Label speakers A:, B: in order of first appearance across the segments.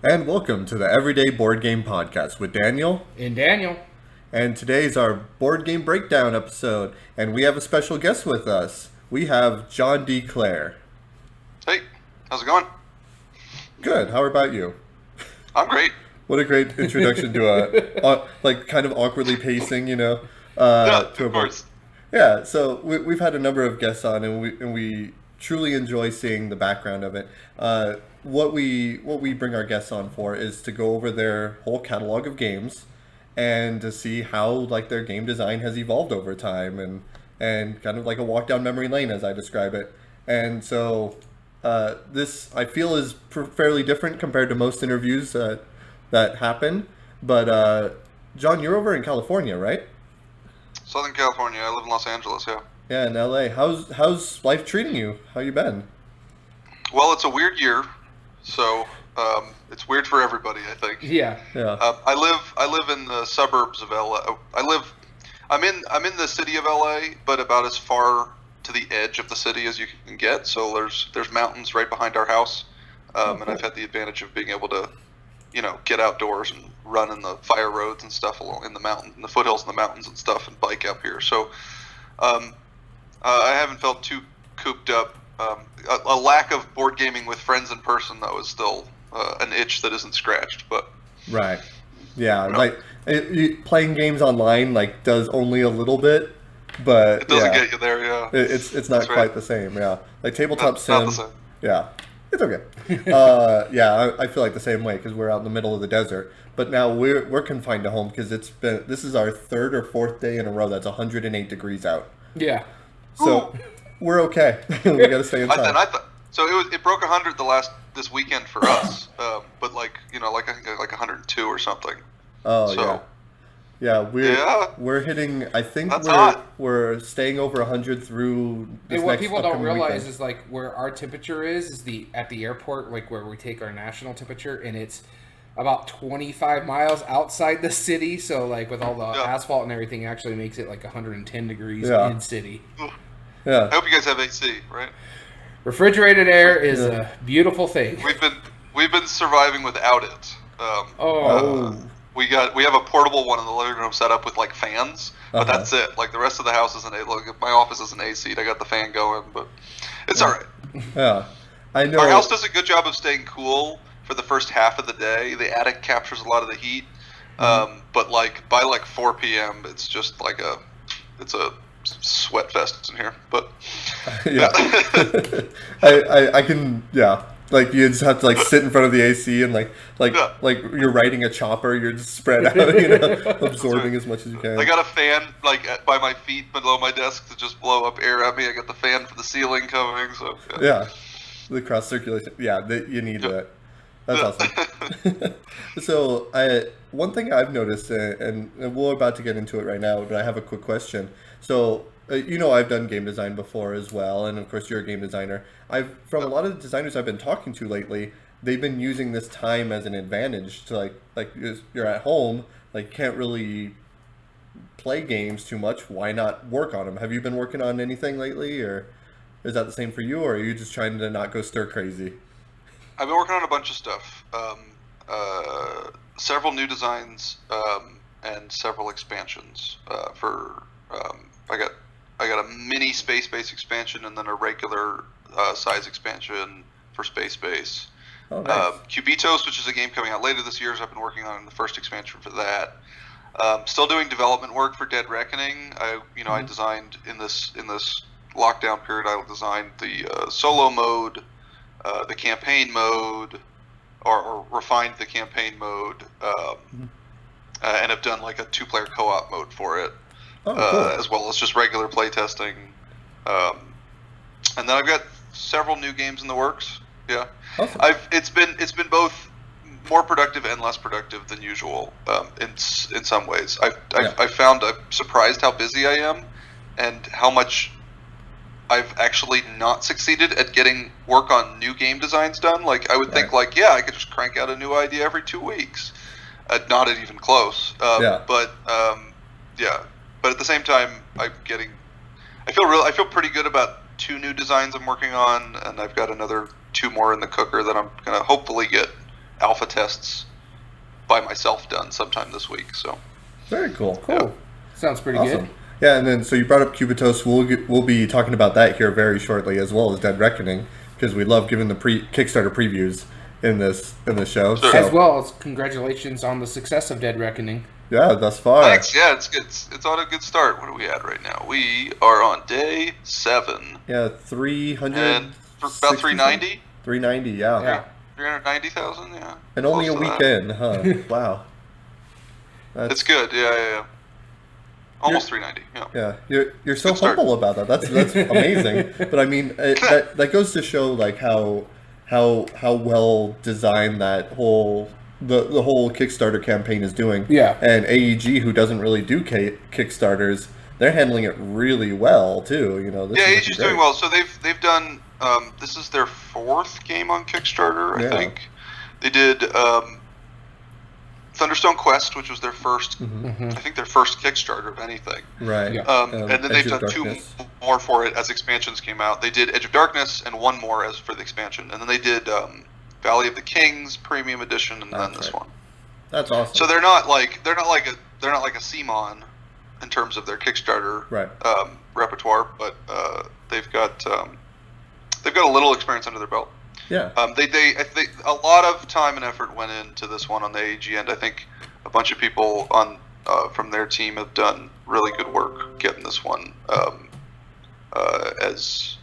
A: And welcome to the Everyday Board Game Podcast with Daniel.
B: And Daniel.
A: And today's our board game breakdown episode. And we have a special guest with us. We have JohnD Clair.
C: Hey, how's it going?
A: Good. How about you?
C: I'm great.
A: What a great introduction to kind of awkwardly pacing,
C: Yeah, of course.
A: Yeah, so we've had a number of guests on, and we truly enjoy seeing the background of it. What we bring our guests on for is to go over their whole catalog of games, and to see how their game design has evolved over time, and kind of like a walk down memory lane as I describe it. And so this I feel is fairly different compared to most interviews that happen. But John, you're over in California, right?
C: Southern California. I live in Los Angeles, yeah.
A: Yeah, in LA. How's life treating you? How you been?
C: Well, it's a weird year, so it's weird for everybody, I think.
B: Yeah.
C: I live in the suburbs of LA. I'm in the city of LA, but about as far to the edge of the city as you can get. So there's mountains right behind our house, and I've had the advantage of being able to, get outdoors and run in the fire roads and stuff along in the foothills in the mountains and stuff, and bike up here. So I haven't felt too cooped up. A lack of board gaming with friends in person, though, is still an itch that isn't scratched. But
A: right, yeah, playing games online does only a little bit, but
C: it doesn't get you there. Yeah,
A: it's not quite the same. Yeah, like tabletop sim.
C: Not the same.
A: Yeah, it's okay. I feel like the same way because we're out in the middle of the desert. But now we're confined to home because this is our third or fourth day in a row that's 108 degrees out.
B: Yeah.
A: So we're okay. We got to stay inside.
C: So it broke 100 this weekend for us, but I think 102 or something.
A: Oh
C: so,
A: yeah. We're hitting. I think we're staying over 100 through.
B: And what people don't realize
A: weekend.
B: is where our temperature is at the airport, where we take our national temperature, and it's about 25 miles outside the city. So with all the asphalt and everything, it actually makes it 110 degrees in city.
A: Yeah.
C: I hope you guys have AC, right?
B: Refrigerated air is a beautiful thing.
C: We've been surviving without it. We have a portable one in the living room set up with fans, but that's it. The rest of the house isn't. My office isn't AC'd. I got the fan going, but it's all right.
A: Yeah, I know.
C: Our house does a good job of staying cool for the first half of the day. The attic captures a lot of the heat, but by 4 p.m. it's just it's a sweat fest in here. But
A: yeah, I can you just have to sit in front of the AC and like you're riding a chopper. You're just spread out, absorbing as much as you can.
C: I got a fan by my feet below my desk to just blow up air at me. I got the fan for the ceiling coming. So
A: yeah, the cross circulation. Yeah, you need that. That's awesome. So one thing I've noticed, and we're about to get into it right now, but I have a quick question. So I've done game design before as well, and of course you're a game designer. From a lot of the designers I've been talking to lately, they've been using this time as an advantage to you're at home, can't really play games too much. Why not work on them? Have you been working on anything lately, or is that the same for you, or are you just trying to not go stir crazy?
C: I've been working on a bunch of stuff. Several new designs and several expansions I got a mini Space Base expansion and then a regular size expansion for Space Base.
A: Oh, nice.
C: Cubitos, which is a game coming out later this year, I've been working on the first expansion for that. Still doing development work for Dead Reckoning. I designed in this lockdown period. I designed the solo mode, the campaign mode, or refined the campaign mode, and have done a 2-player co-op mode for it.
A: Oh, cool.
C: As well as just regular playtesting. And then I've got several new games in the works. Yeah, awesome. It's been both more productive and less productive than usual in some ways. I found I'm surprised how busy I am and how much I've actually not succeeded at getting work on new game designs done. I would think I could just crank out a new idea every 2 weeks. Not even close. But at the same time, I feel pretty good about 2 new designs I'm working on, and I've got another 2 more in the cooker that I'm gonna hopefully get alpha tests by myself done sometime this week. So
A: very cool.
B: Yeah. Sounds pretty good.
A: Yeah, and then so you brought up Cubitos. We'll be talking about that here very shortly, as well as Dead Reckoning, because we love giving the Kickstarter previews in this show.
C: Sure.
B: As well as congratulations on the success of Dead Reckoning.
A: Yeah, thus far.
C: Thanks. Yeah, it's on a good start. What are we at right now? We are on day 7.
A: Yeah, 300.
C: And about 390.
A: 390. Yeah.
C: 390,000. Yeah.
A: And only a weekend, huh? Wow.
C: It's good. Yeah. Almost 390.
A: Yeah. You're so humble about that. That's amazing. But I mean, that goes to show like how well designed that whole the whole Kickstarter campaign is doing.
B: Yeah.
A: And AEG, who doesn't really do Kickstarters, they're handling it really well too. AEG's
C: doing well. So they've done. This is their 4th game on Kickstarter, I think. They did Thunderstone Quest, which was their first. I think their first Kickstarter of anything.
A: Right.
C: Yeah. And then they've done 2 more for it as expansions came out. They did Edge of Darkness and 1 more as for the expansion, and then they did Valley of the Kings Premium Edition, and then this one.
A: That's awesome.
C: So they're not like a CMON in terms of their Kickstarter repertoire, but they've got a little experience under their belt.
A: Yeah.
C: They a lot of time and effort went into this one on the AEG end. I think a bunch of people on from their team have done really good work getting this one as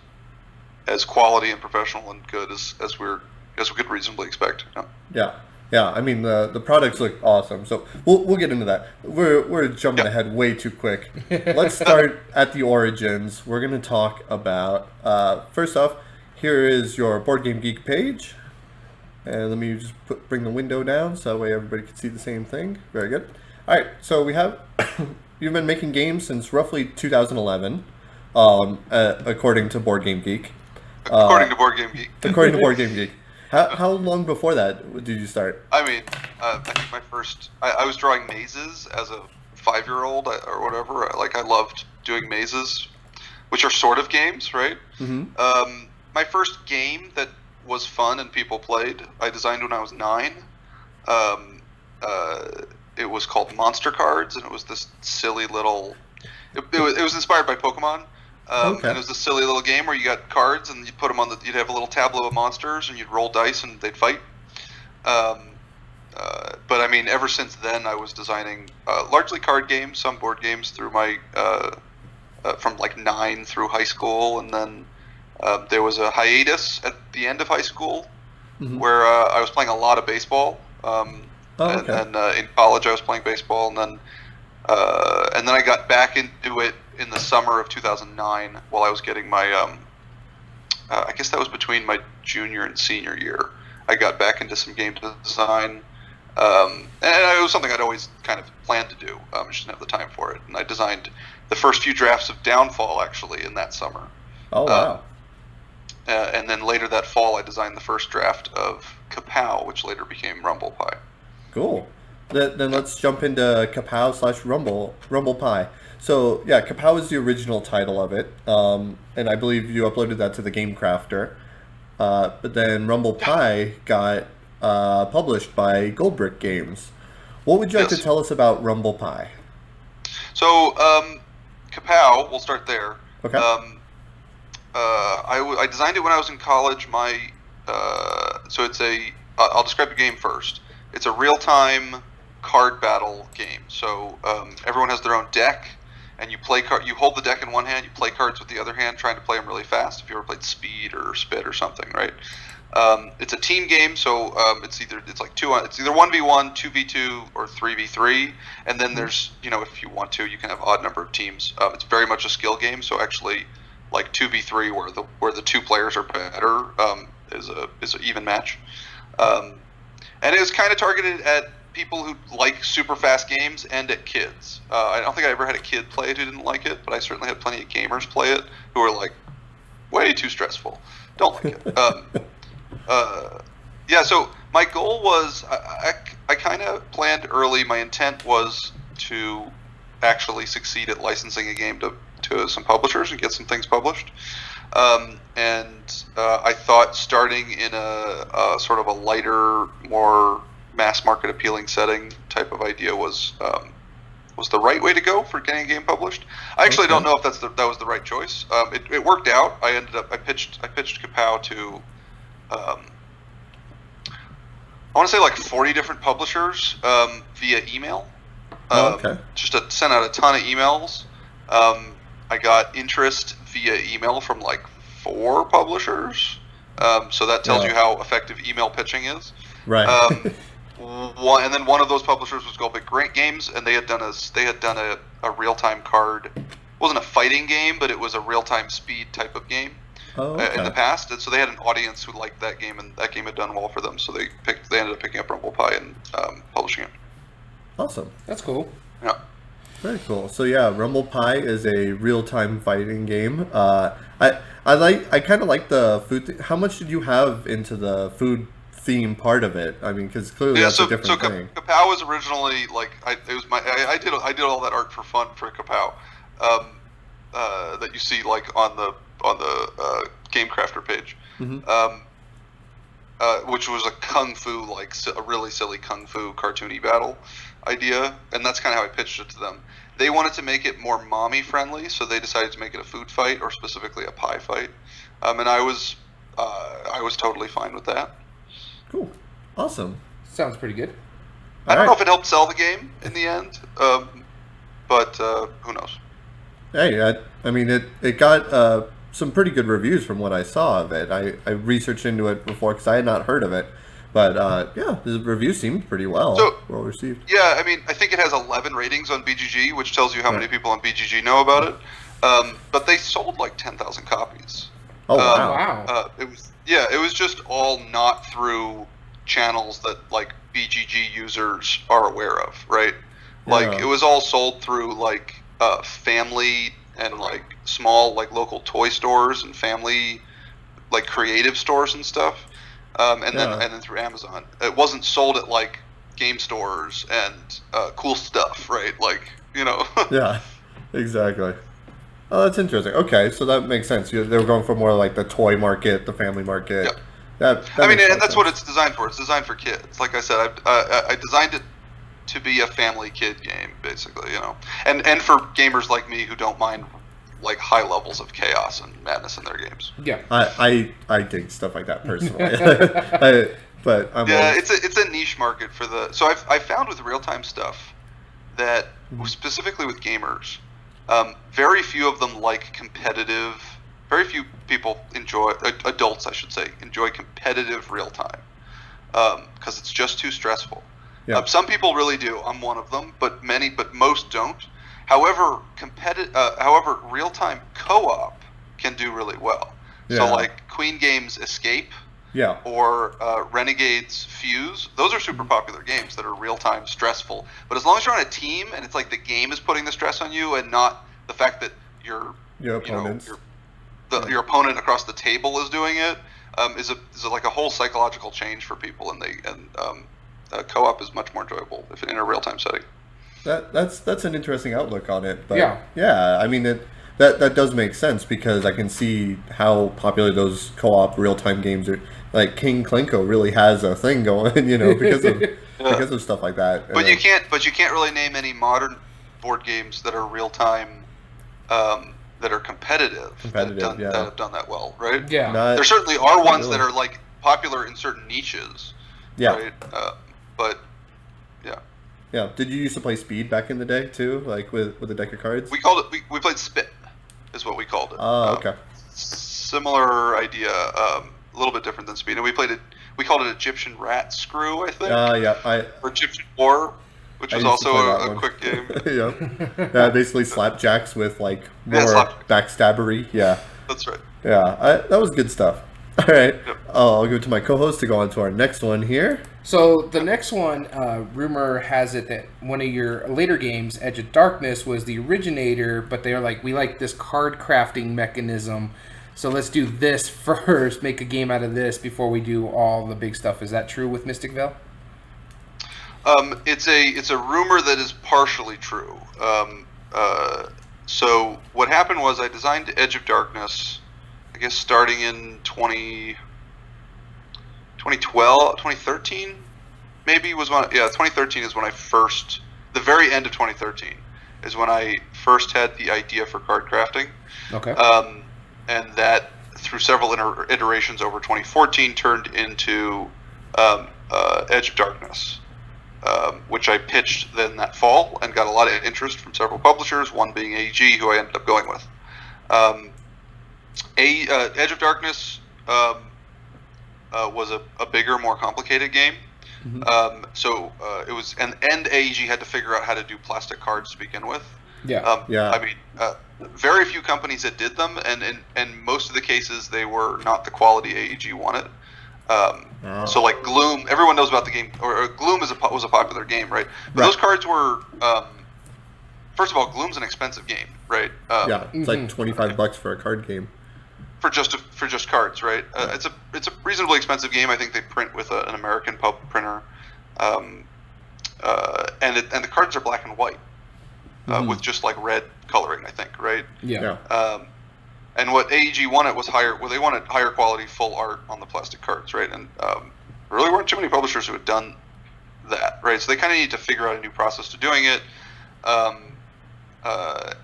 C: quality and professional and good as we could reasonably expect.
A: Yeah. I mean the products look awesome. So we'll get into that. We're jumping ahead way too quick. Let's start at the origins. We're gonna talk about first off. Here is your Board Game Geek page, and let me just bring the window down so that way everybody can see the same thing. Very good. All right, so we have you've been making games since roughly 2011, according to Board Game Geek.
C: According to Board Game Geek.
A: According to Board Game Geek. How long before that did you start?
C: I mean, I think my first I was drawing mazes as a 5-year-old or whatever. I loved doing mazes, which are sort of games, right?
A: Mm-hmm.
C: My first game that was fun and people played, I designed when I was 9. It was called Monster Cards, and it was this silly little. It was inspired by Pokemon, and it was this silly little game where you got cards and you put them on you'd have a little tableau of monsters and you'd roll dice and they'd fight. But I mean, ever since then, I was designing largely card games, some board games through my from like 9 through high school, and then. There was a hiatus at the end of high school where I was playing a lot of baseball. And in college I was playing baseball, and then I got back into it in the summer of 2009 while I was getting my I guess that was between my junior and senior year. I got back into some game design, and it was something I'd always kind of planned to do. I just didn't have the time for it, and I designed the first few drafts of Downfall actually in that summer.
A: Oh wow.
C: And then later that fall, I designed the first draft of Kapow, which later became Rumble Pie.
A: Cool. Then let's jump into Kapow/Rumble Pie. So yeah, Kapow is the original title of it, and I believe you uploaded that to the Game Crafter. But then Rumble Pie got published by Goldbrick Games. What would you like to tell us about Rumble Pie?
C: So Kapow, we'll start there.
A: Okay.
C: I designed it when I was in college. So it's I'll describe the game first. It's a real-time card battle game. So everyone has their own deck, and you hold the deck in one hand, you play cards with the other hand, trying to play them really fast. If you ever played Speed or Spit or something, right? It's a team game, so it's either 1v1, 2v2, or 3v3. And then there's if you want to, you can have odd number of teams. It's very much a skill game. So actually, like 2v3, where the 2 players are better, is an even match. And it was kind of targeted at people who like super fast games and at kids. I don't think I ever had a kid play it who didn't like it, but I certainly had plenty of gamers play it who were like, way too stressful. Don't like it. So my goal was, I kind of planned early. My intent was to actually succeed at licensing a game to some publishers and get some things published. And I thought starting in a sort of a lighter, more mass market appealing setting type of idea was the right way to go for getting a game published. I actually don't know if that was the right choice. It worked out. I pitched Kapow to I want to say like 40 different publishers via email. Just sent out a ton of emails. I got interest via email from like 4 publishers. So that tells you how effective email pitching is.
A: Right.
C: And then one of those publishers was Gold Big Games, and they had done a real-time card. It wasn't a fighting game, but it was a real-time speed type of game in the past. And so they had an audience who liked that game, and that game had done well for them. So they ended up picking up Rumble Pie and publishing it.
A: Awesome.
B: That's cool.
C: Yeah.
A: Very cool. So yeah, Rumble Pie is a real-time fighting game. I kind of like the food. How much did you have into the food theme part of it? I mean, because clearly that's a different thing.
C: Kapow was originally like I did all that art for fun for Kapow, that you see like on the Game Crafter page, which was a kung fu, like a really silly kung fu cartoony battle idea, and that's kind of how I pitched it to them. They wanted to make it more mommy friendly, so they decided to make it a food fight, or specifically a pie fight, and I was totally fine with that.
A: Cool. Awesome.
B: Sounds pretty good.
C: I don't know if it helped sell the game in the end, but who knows?
A: Hey, I mean, it got some pretty good reviews from what I saw of it. I researched into it before because I had not heard of it. But yeah, the review seemed pretty well received.
C: Yeah, I mean, I think it has 11 ratings on BGG, which tells you how many people on BGG know about it. But they sold like 10,000 copies.
A: Oh, wow.
C: It was just all not through channels that like BGG users are aware of, right? Like it was all sold through like family and like small like local toy stores and family like creative stores and stuff. And then through Amazon. It wasn't sold at like game stores and cool stuff, right? Like, you know.
A: Yeah, exactly. Oh, that's interesting. Okay, so that makes sense. They were going for more like the toy market, the family market.
C: Yep.
A: That
C: I mean, and that's what it's designed for. It's designed for kids. Like I said, I designed it to be a family kid game, basically, you know. And for gamers like me who don't mind like high levels of chaos and madness in their games.
B: Yeah,
A: I dig stuff like that personally. But
C: it's a niche market for the. So I found with real time stuff that specifically with gamers, very few of them like competitive. Very few people adults I should say, enjoy competitive real time because it's just too stressful. Yeah. Some people really do. I'm one of them, but most don't. However, real-time co-op can do really well. Yeah. So, like Queen Games Escape, or Renegade's Fuse, those are super popular games that are real-time stressful. But as long as you're on a team and it's like the game is putting the stress on you and not the fact that your opponents, your opponent across the table is doing it, is like a whole psychological change for people, and co-op is much more enjoyable if in a real-time setting.
A: That's an interesting outlook on it, but yeah, I mean that does make sense because I can see how popular those co-op real-time games are. Like King Klinko really has a thing going, you know, because of stuff like that.
C: But you can't really name any modern board games that are real-time, that are competitive that have done that well, right?
B: Yeah,
C: there certainly are ones that are like popular in certain niches.
A: Yeah,
C: right? But yeah.
A: Yeah. Did you used to play Speed back in the day too, like with a deck of cards?
C: We called it. We played Spit, is what we called it.
A: Oh, okay.
C: Similar idea, a little bit different than Speed, and we played it. We called it Egyptian Rat Screw, I think. Or Egyptian War, which was also a quick game.
A: Yeah, basically slapjacks with like more backstabbery. Yeah.
C: That's right.
A: Yeah, that was good stuff. All right, I'll give it to my co-host to go on to our next one here.
B: So the next one, rumor has it that one of your later games, Edge of Darkness, was the originator, but they're like, we like this card crafting mechanism, so let's do this first, make a game out of this before we do all the big stuff. Is that true with Mystic Vale?
C: It's a rumor that is partially true. So what happened was I designed Edge of Darkness. guess starting in 2013 maybe was when 2013 is when the very end of 2013 is when I first had the idea for card crafting.
B: Okay.
C: And that through several iterations over 2014 turned into Edge of Darkness, which I pitched then that fall and got a lot of interest from several publishers, one being AEG, who I ended up going with. Edge of Darkness was a bigger, more complicated game.
B: Mm-hmm.
C: So it was, and AEG had to figure out how to do plastic cards to begin with.
B: Yeah.
C: I mean, very few companies that did them, and in most of the cases, they were not the quality AEG wanted. So like Gloom, everyone knows about the game, or Gloom was a popular game, right? But those cards were, first of all, Gloom's an expensive game, right?
A: It's like $25 for a card game.
C: For just cards, right? It's a reasonably expensive game. I think they print with an American pub printer, and the cards are black and white, with just like red coloring, I think, right?
B: Yeah.
C: And what AEG wanted was they wanted higher quality full art on the plastic cards, right? And there really weren't too many publishers who had done that, right? So they kind of need to figure out a new process to doing it.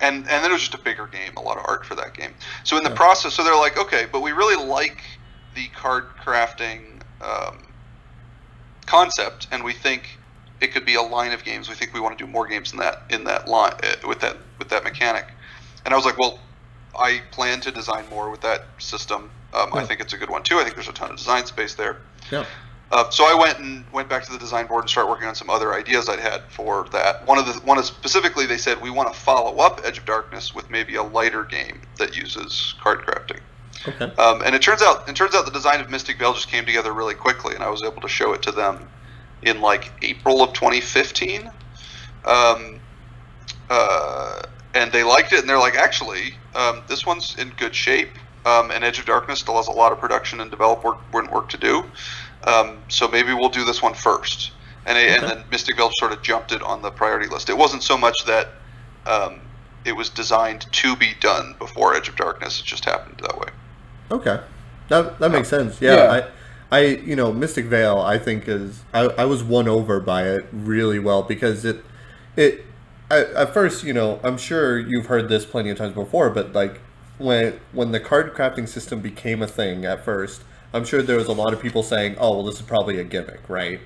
C: And then it was just a bigger game, a lot of art for that game. So in the process, so they're like, okay, but we really like the card crafting concept, and we think it could be a line of games. We think we want to do more games in that line with that mechanic. And I was like, well, I plan to design more with that system. I think it's a good one too. I think there's a ton of design space there.
A: Yeah.
C: So I went back to the design board and started working on some other ideas I'd had for that. One is specifically, they said we want to follow up Edge of Darkness with maybe a lighter game that uses card crafting.
A: Okay.
C: And it turns out the design of Mystic Veil just came together really quickly, and I was able to show it to them in like April of 2015. And they liked it, and they're like, actually, this one's in good shape. And Edge of Darkness still has a lot of production and development work to do. So maybe we'll do this one first. And then Mystic Veil sort of jumped it on the priority list. It wasn't so much that it was designed to be done before Edge of Darkness. It just happened that way.
A: Okay. That makes sense. Yeah. I Mystic Veil, I think I was won over by it really well, because at first, I'm sure you've heard this plenty of times before, but like when the card crafting system became a thing at first, I'm sure there was a lot of people saying, oh, well, this is probably a gimmick, right?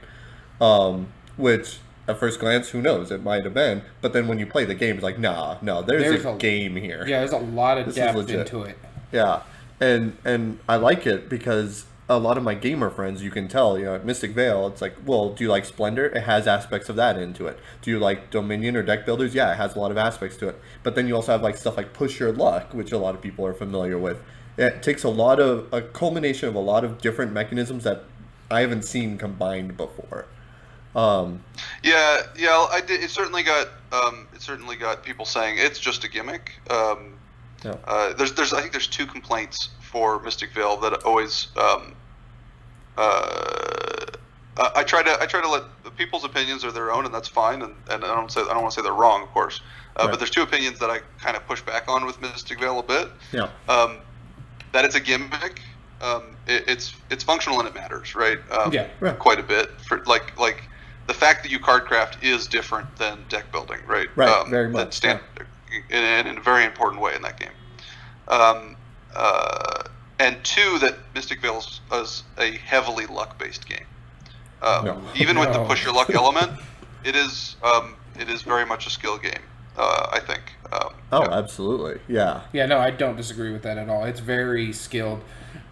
A: Which, at first glance, who knows? It might have been. But then when you play the game, it's like, no, there's a game here.
B: Yeah, there's a lot of depth into it.
A: Yeah, and I like it because a lot of my gamer friends, you can tell, at Mystic Veil, it's like, well, do you like Splendor? It has aspects of that into it. Do you like Dominion or Deck Builders? Yeah, it has a lot of aspects to it. But then you also have like stuff like Push Your Luck, which a lot of people are familiar with. It takes a culmination of a lot of different mechanisms that I haven't seen combined before.
C: It certainly got people saying it's just a gimmick. I think there's two complaints for Mystic Veil that always I try to let people's opinions are their own, and that's fine, and I don't want to say they're wrong, of course. But there's two opinions that I kind of push back on with Mystic Veil a bit.
A: Yeah.
C: That it's a gimmick. It's functional and it matters, right? Quite a bit. For like the fact that you card craft is different than deck building, right?
A: Right. Very much.
C: In a very important way in that game. And two, that Mystic Veil is a heavily luck-based game. Even with the push your luck element, it is very much a skill game. I think.
A: Absolutely. Yeah.
B: Yeah, no, I don't disagree with that at all. It's very skilled.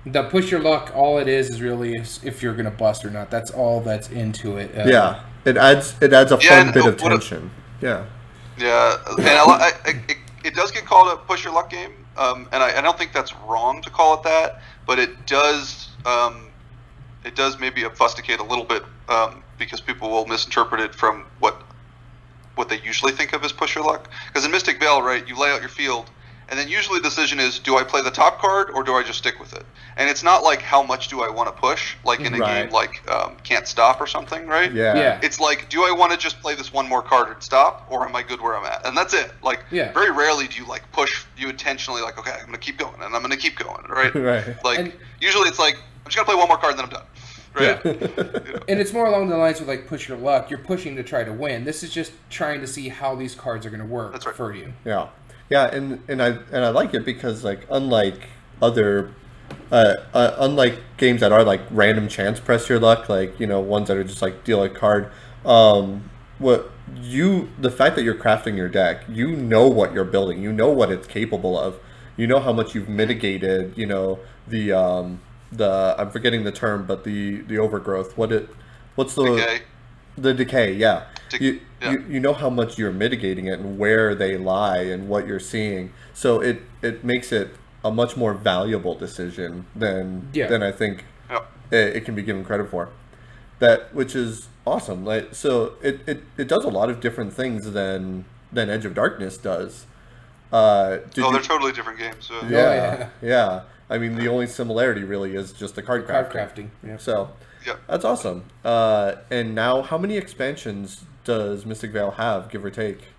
B: The push your luck, all it is really if you're going to bust or not. That's all that's into it.
A: It adds a fun bit of tension. Yeah.
C: And it does get called a push your luck game, and I don't think that's wrong to call it that, but it does maybe obfuscate a little bit because people will misinterpret it from what they usually think of as push your luck. Because in Mystic Veil, right, you lay out your field, And then usually the decision is, do I play the top card or do I just stick with it? And it's not like how much do I want to push, like in a game like Can't Stop or something, right?
A: Yeah.
C: It's like, do I want to just play this one more card and stop, or am I good where I'm at? And that's it. Like, very rarely do you like push, you intentionally like, okay, I'm going to keep going, and I'm going to keep going, right?
A: Right.
C: Like, usually it's like, I'm just going to play one more card and then I'm done. Right?
B: Yeah. And it's more along the lines of like push your luck. You're pushing to try to win. This is just trying to see how these cards are going to work for you.
A: Yeah. Yeah, and I like it because like unlike other unlike games that are like random chance press your luck, like ones that are just like deal a card, the fact that you're crafting your deck, what you're building, what it's capable of, how much you've mitigated, the I'm forgetting the term, but the overgrowth, what's the
C: decay.
A: The decay, yeah. You know how much you're mitigating it and where they lie and what you're seeing. So it makes it a much more valuable decision than I think it can be given credit for. Which is awesome. Like, so it does a lot of different things than Edge of Darkness does.
C: They're totally different games.
A: Yeah. I mean, the only similarity really is just the card crafting.
B: Yeah.
A: So that's awesome. And now, how many expansions does Mystic Vale have, give or take?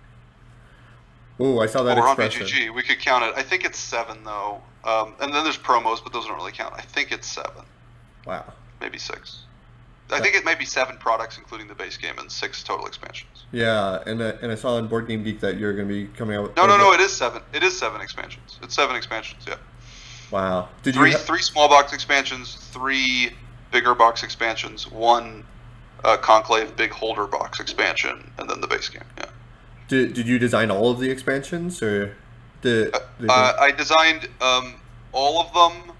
A: Ooh, I saw that expression.
C: We're on BGG. We could count it. I think it's 7, though. And then there's promos, but those don't really count. I think it's 7.
A: Wow.
C: Maybe 6. I think it might be 7 products, including the base game, and 6 total expansions.
A: Yeah, and I saw on Board Game Geek that you're going to be coming out with...
C: No, it is 7. It is 7 expansions. It's 7 expansions, yeah.
A: Wow.
C: Three small box expansions, 3 bigger box expansions, 1 Conclave big holder box expansion, and then the base game. Yeah.
A: Did you design all of the expansions, or
C: I designed all of them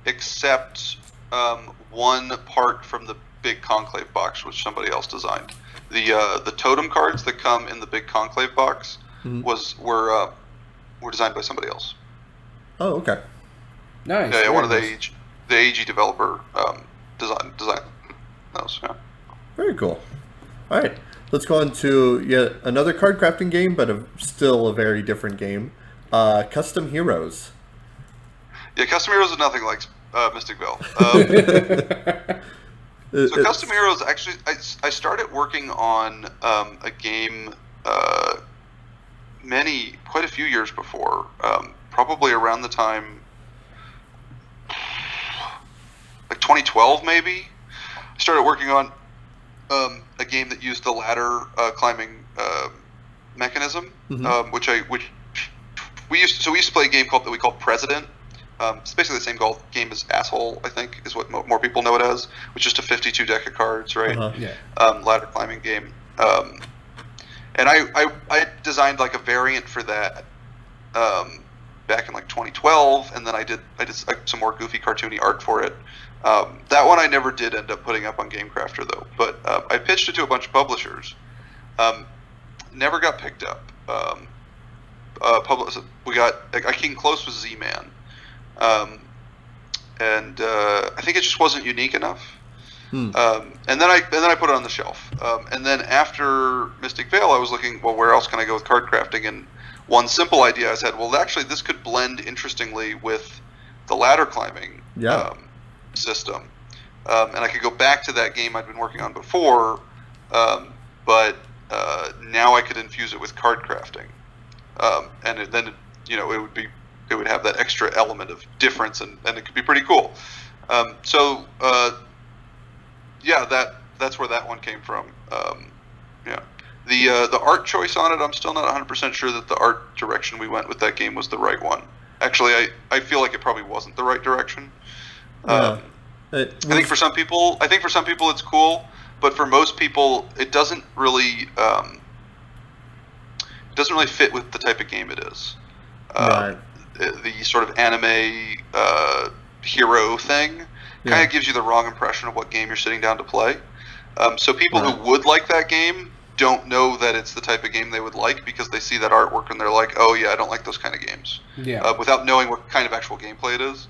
C: except 1 part from the big Conclave box, which somebody else designed. The totem cards that come in the big Conclave box were designed by somebody else.
A: Oh, okay.
B: Nice.
C: Yeah, one of the AG developer designed those. Yeah.
A: Very cool. All right, let's go on to yet another card crafting game, but still a very different game. Custom Heroes.
C: Yeah, Custom Heroes is nothing like Mystic Vale. So Custom Heroes, actually, I started working on a game quite a few years before, probably around the time, like 2012 maybe. I started working on a game that used the ladder climbing mechanism, which we used to play a game that we called President. It's basically the same game as Asshole, I think, is what more people know it as, which is just a 52 deck of cards, right? Ladder climbing game. And I designed like a variant for that back in like 2012, and then I did some more goofy cartoony art for it. That one I never did end up putting up on GameCrafter though, but I pitched it to a bunch of publishers. Never got picked up. I came close with Z-Man, and I think it just wasn't unique enough. And then I put it on the shelf. And then after Mystic Vale, I was looking, well, where else can I go with card crafting? And one simple idea I said, well, actually, this could blend interestingly with the ladder climbing system. And I could go back to that game I'd been working on before, but now I could infuse it with card crafting. And it would have that extra element of difference, and it could be pretty cool. That's where that one came from. The art choice on it, I'm still not 100% sure that the art direction we went with that game was the right one. Actually, I feel like it probably wasn't the right direction. I think for some people it's cool, but for most people it doesn't really fit with the type of game it is. The sort of anime hero thing kind of gives you the wrong impression of what game you're sitting down to play. So people who would like that game don't know that it's the type of game they would like because they see that artwork and they're like, oh yeah, I don't like those kind of games. Without knowing what kind of actual gameplay it is.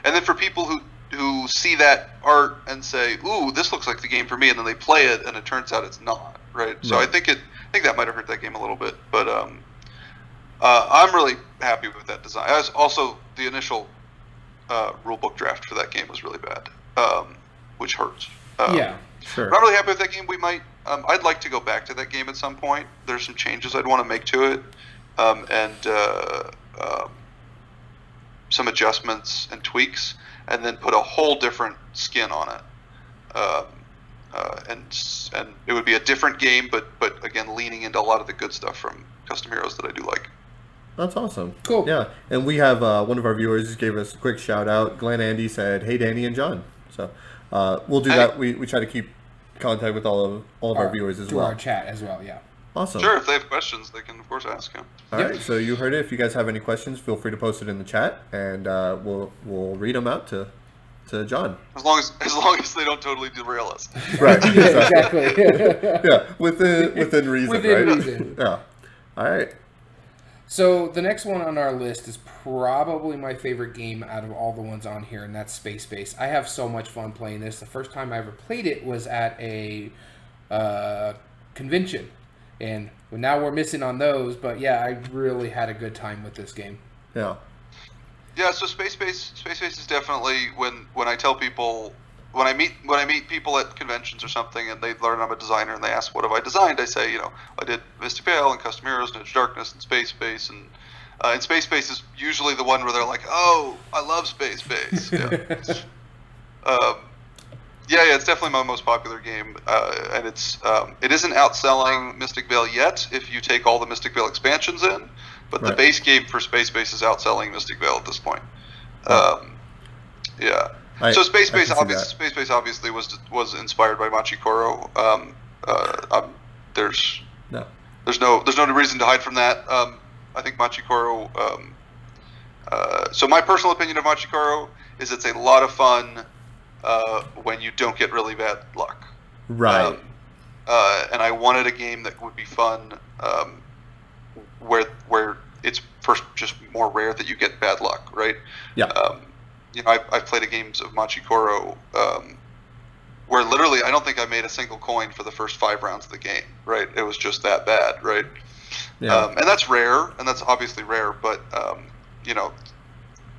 C: And then for people who see that art and say, ooh, this looks like the game for me, and then they play it and it turns out it's not, right? So I think that might have hurt that game a little bit, but I'm really happy with that design. As also, the initial rulebook draft for that game was really bad, which hurts.
B: Yeah,
A: sure.
C: But I'm really happy with that game. We might. I'd like to go back to that game at some point. There's some changes I'd want to make to it, and some adjustments and tweaks, and then put a whole different skin on it. And it would be a different game, but again, leaning into a lot of the good stuff from Custom Heroes that I do like.
A: That's awesome.
B: Cool.
A: Yeah, and we have one of our viewers just gave us a quick shout out. Glenn Andy said, "Hey, Danny and John." So we'll do that. We try to keep contact with all of our viewers as well.
B: Through our chat as well. Yeah.
A: Awesome.
C: Sure, if they have questions, they can of course ask him.
A: All right, so you heard it. If you guys have any questions, feel free to post it in the chat, and we'll read them out to John.
C: As long as they don't totally derail us.
A: Right.
B: Yeah, exactly.
A: Yeah, within reason.
B: Within
A: right?
B: reason.
A: Yeah. All right.
B: So the next one on our list is probably my favorite game out of all the ones on here, and that's Space Base. I have so much fun playing this. The first time I ever played it was at a convention, and now we're missing on those. But yeah, I really had a good time with this game.
A: Yeah.
C: Yeah, so Space Base is definitely when I tell people when I meet people at conventions or something and they learn I'm a designer and they ask what have I designed, I say, I did Mystic Vale and Custom Heroes and Edge of Darkness and Space Base, and Space Base is usually the one where they're like, oh, I love Space Base. Yeah. Yeah, it's definitely my most popular game, and it isn't outselling Mystic Vale yet if you take all the Mystic Vale expansions in. But the base game for Space Base is outselling Mystic Vale at this point. Yeah. So Space Base obviously was inspired by Machikoro. There's no reason to hide from that. I think Machikoro. So my personal opinion of Machikoro is it's a lot of fun when you don't get really bad luck.
A: Right.
C: And I wanted a game that would be fun. Where it's first just more rare that you get bad luck, right?
A: Yeah.
C: I've played games of Machikoro where literally I don't think I made a single coin for the first 5 rounds of the game, right? It was just that bad, right?
A: Yeah.
C: And that's rare, and that's obviously rare, but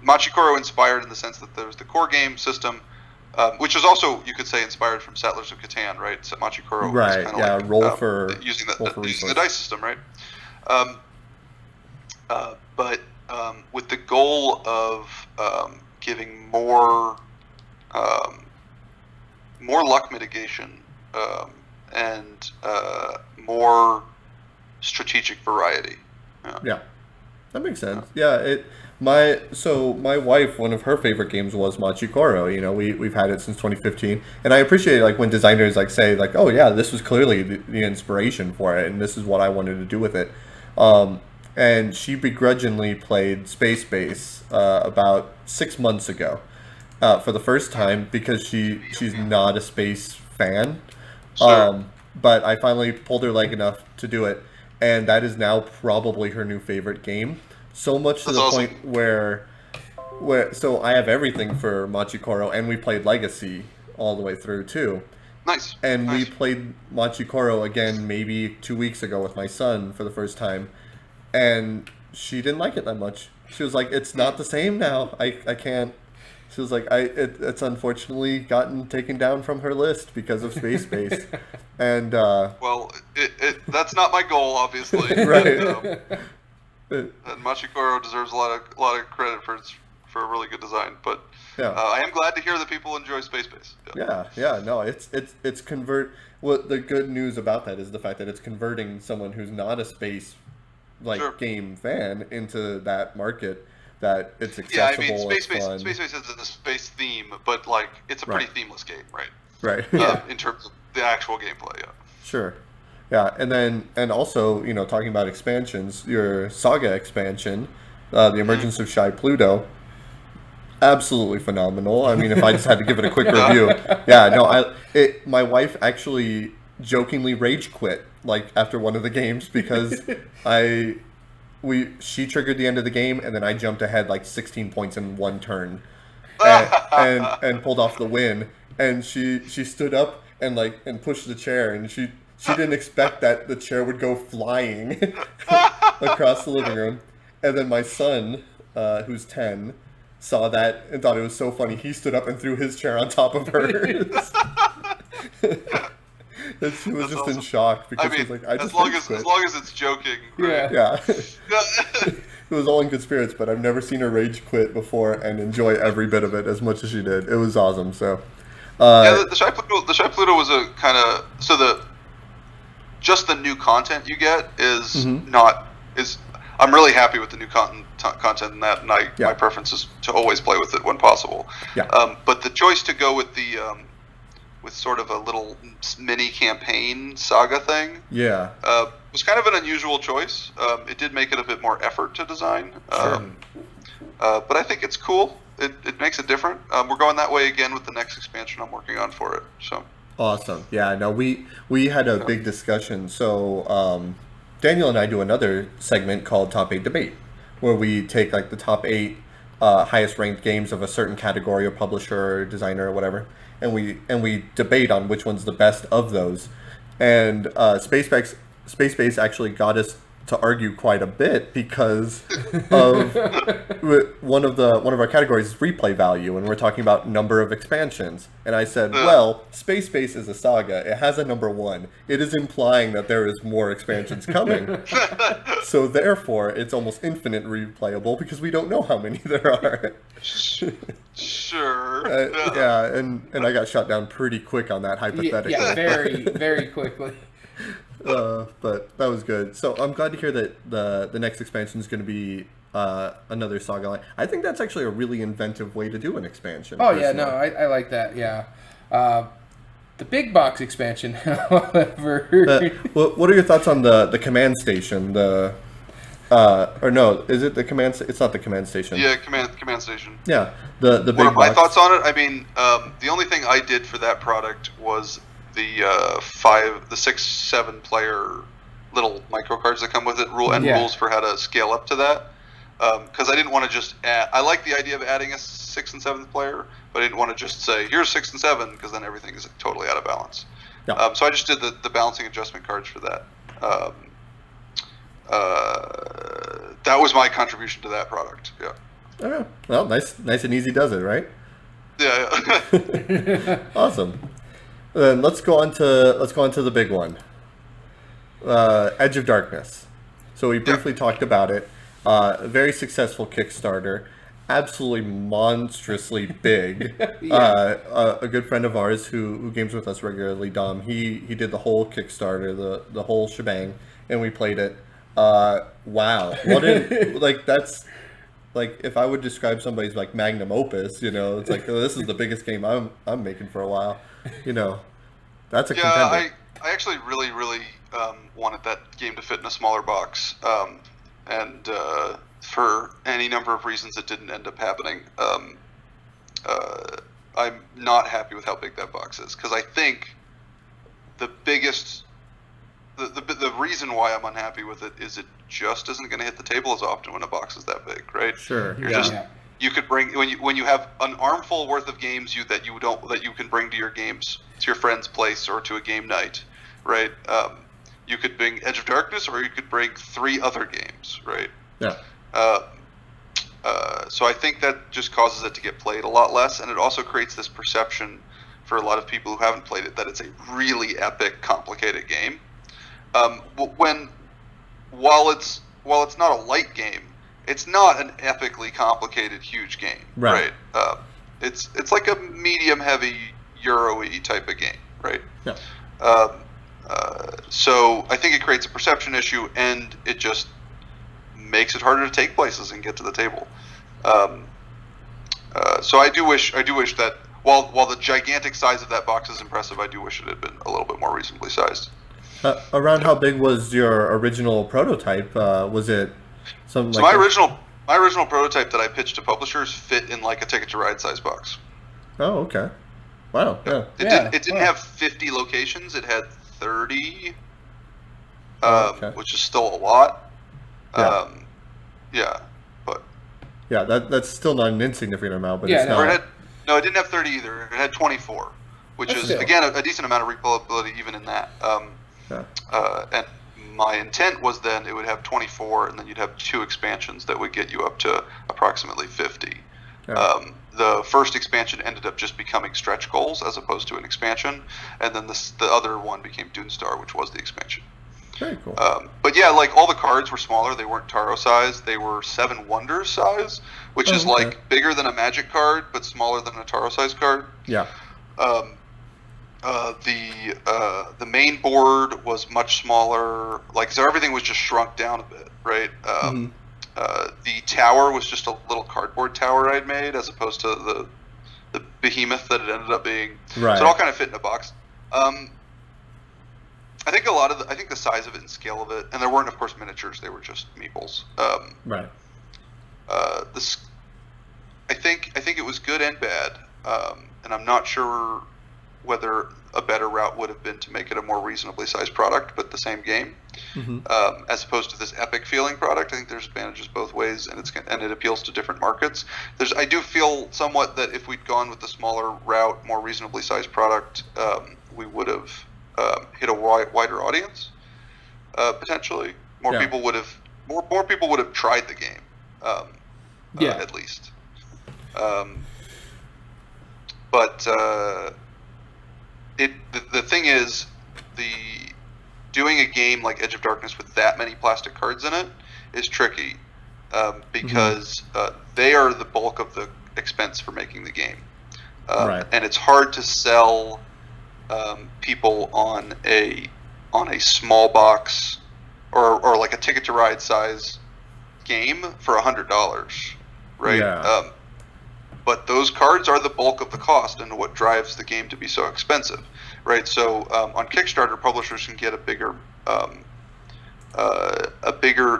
C: Machikoro inspired in the sense that there was the core game system, which is also, you could say, inspired from Settlers of Catan, right? So Machikoro was kind of like using the dice system, right? But with the goal of giving more luck mitigation and more strategic variety.
A: Yeah, that makes sense. Yeah, my wife, one of her favorite games was Machikoro. We've had it since 2015, and I appreciate when designers say oh yeah, this was clearly the inspiration for it, and this is what I wanted to do with it. And she begrudgingly played Space Base about 6 months ago for the first time because she's not a space fan.
C: Sure.
A: But I finally pulled her leg enough to do it, and that is now probably her new favorite game. So much to the point where so I have everything for Machikoro, and we played Legacy all the way through too.
C: Nice.
A: And we played Machikoro again maybe 2 weeks ago with my son for the first time. And she didn't like it that much. She was like, "It's not the same now. I can't." She was like, "It's unfortunately gotten taken down from her list because of Space Base." And
C: well, that's not my goal, obviously.
A: Right.
C: And Machikoro deserves a lot of credit for a really good design. But
A: yeah.
C: I am glad to hear that people enjoy Space Base.
A: Yeah. No, it's convert. What the good news about that is the fact that it's converting someone who's not a space game fan into that market, that it's accessible.
C: Yeah, I mean, Space Base has a space theme, but it's a pretty themeless game, right?
A: Right.
C: In terms of the actual gameplay, yeah.
A: Sure. Yeah, and also, talking about expansions, your Saga expansion, the Emergence of Shy Pluto, absolutely phenomenal. I mean, if I just had to give it a quick review, my wife actually jokingly rage quit after one of the games because she triggered the end of the game and then I jumped ahead 16 points in one turn and pulled off the win, and she stood up and pushed the chair, and she didn't expect that the chair would go flying across the living room. And then my son, who's 10, saw that and thought it was so funny. He stood up and threw his chair on top of hers. And she was just in shock because she was like,
C: as long as it's joking.
B: Right?
A: Yeah. It was all in good spirits, but I've never seen her rage quit before and enjoy every bit of it as much as she did. It was awesome. So,
C: the Shy Pluto was a kind of just the new content you get is I'm really happy with the new content in that, and my preference is to always play with it when possible.
A: Yeah.
C: But the choice to go with the with sort of a little mini campaign saga thing, was kind of an unusual choice. It did make it a bit more effort to design, but I think it's cool. It makes it different. We're going that way again with the next expansion I'm working on for it. So
A: awesome. Yeah. No, we had a big discussion. So Daniel and I do another segment called Top 8 Debate, where we take like the top 8 highest ranked games of a certain category or publisher or designer or whatever, and we debate on which one's the best of those. And Space Base actually got us to argue quite a bit because of one of our categories is replay value, and we're talking about number of expansions. And I said, well, Space Base is a saga. It has a number 1. It is implying that there is more expansions coming. So therefore, it's almost infinite replayable because we don't know how many there are.
C: Sure.
A: Yeah, and I got shut down pretty quick on that hypothetically.
B: Yeah, very, very quickly.
A: But that was good. So I'm glad to hear that the next expansion is going to be another saga line. I think that's actually a really inventive way to do an expansion.
B: Oh yeah, no, I like that. Yeah, the big box expansion, however.
A: What are your thoughts on the command station? Or no, is it the command? It's not the command station.
C: Yeah, command station.
A: Yeah, the big box.
C: What are my thoughts on it? I mean, the only thing I did for that product was the 6-7 player little micro cards that come with it, rules for how to scale up to that. Because I didn't want to just add. I like the idea of adding a 6th and 7th player, but I didn't want to just say here's 6 and 7 because then everything is totally out of balance.
A: Yeah.
C: So I just did the balancing adjustment cards for that. That was my contribution to that product. Yeah.
A: Oh, well, nice and easy does it, right?
C: Yeah.
A: Awesome. Then let's go on to the big one, Edge of Darkness. So we briefly talked about it. A very successful Kickstarter, absolutely monstrously big. A good friend of ours who games with us regularly, Dom. He did the whole Kickstarter, the whole shebang, and we played it. Wow, that's. Like, if I would describe somebody's like magnum opus, it's like, oh, this is the biggest game I'm making for a while. That's a contender.
C: I actually really, really wanted that game to fit in a smaller box, and for any number of reasons, it didn't end up happening. I'm not happy with how big that box is because I think the biggest. The reason why I'm unhappy with it is it just isn't going to hit the table as often when a box is that big, right?
A: Sure.
C: You could bring when you have an armful worth of games that you can bring to your friend's place or to a game night, right? You could bring Edge of Darkness or you could bring 3 other games, right?
A: Yeah.
C: So I think that just causes it to get played a lot less, and it also creates this perception for a lot of people who haven't played it that it's a really epic, complicated game. While it's not a light game, it's not an epically complicated huge game, right? It's like a medium heavy Euro-y type of game, right?
A: Yeah.
C: So I think it creates a perception issue, and it just makes it harder to take places and get to the table. So I do wish that while the gigantic size of that box is impressive, I do wish it had been a little bit more reasonably sized.
A: Around how big was your original prototype? Was it something
C: so
A: like
C: my original prototype that I pitched to publishers fit in like a Ticket to Ride size box.
A: Oh, okay. Wow. Yeah.
C: It didn't have 50 locations. It had 30, which is still a lot. But
A: that's still not an insignificant amount, but it's not.
C: It didn't have 30 either. It had 24, which is again a decent amount of replayability even in that. And my intent was then it would have 24, and then you'd have 2 expansions that would get you up to approximately 50.
A: Yeah.
C: The first expansion ended up just becoming stretch goals as opposed to an expansion, and then the other one became Dunestar, which was the expansion.
A: Very cool.
C: But yeah, like all the cards were smaller. They weren't Taro size. They were 7 Wonders size, which is
A: okay.
C: like bigger than a Magic card, but smaller than a Taro size card.
A: Yeah.
C: The main board was much smaller. Like, so everything was just shrunk down a bit, right? The tower was just a little cardboard tower I'd made, as opposed to the behemoth that it ended up being.
A: Right.
C: So it all kind of fit in a box. I think I think the size of it and scale of it, and there weren't, of course, miniatures. They were just meeples.
A: Right.
C: I think it was good and bad, and I'm not sure whether a better route would have been to make it a more reasonably sized product, but the same game, as opposed to this epic feeling product. I think there's advantages both ways, and it appeals to different markets. I do feel somewhat that if we'd gone with the smaller route, more reasonably sized product, we would have hit a wider audience, potentially. More people would have tried the game, at least. But the thing is, doing a game like Edge of Darkness with that many plastic cards in it is tricky, because they are the bulk of the expense for making the game, and it's hard to sell people on a small box or like a Ticket to Ride size game for $100, right?
A: Yeah.
C: But those cards are the bulk of the cost and what drives the game to be so expensive, right? So on Kickstarter, publishers can get a bigger,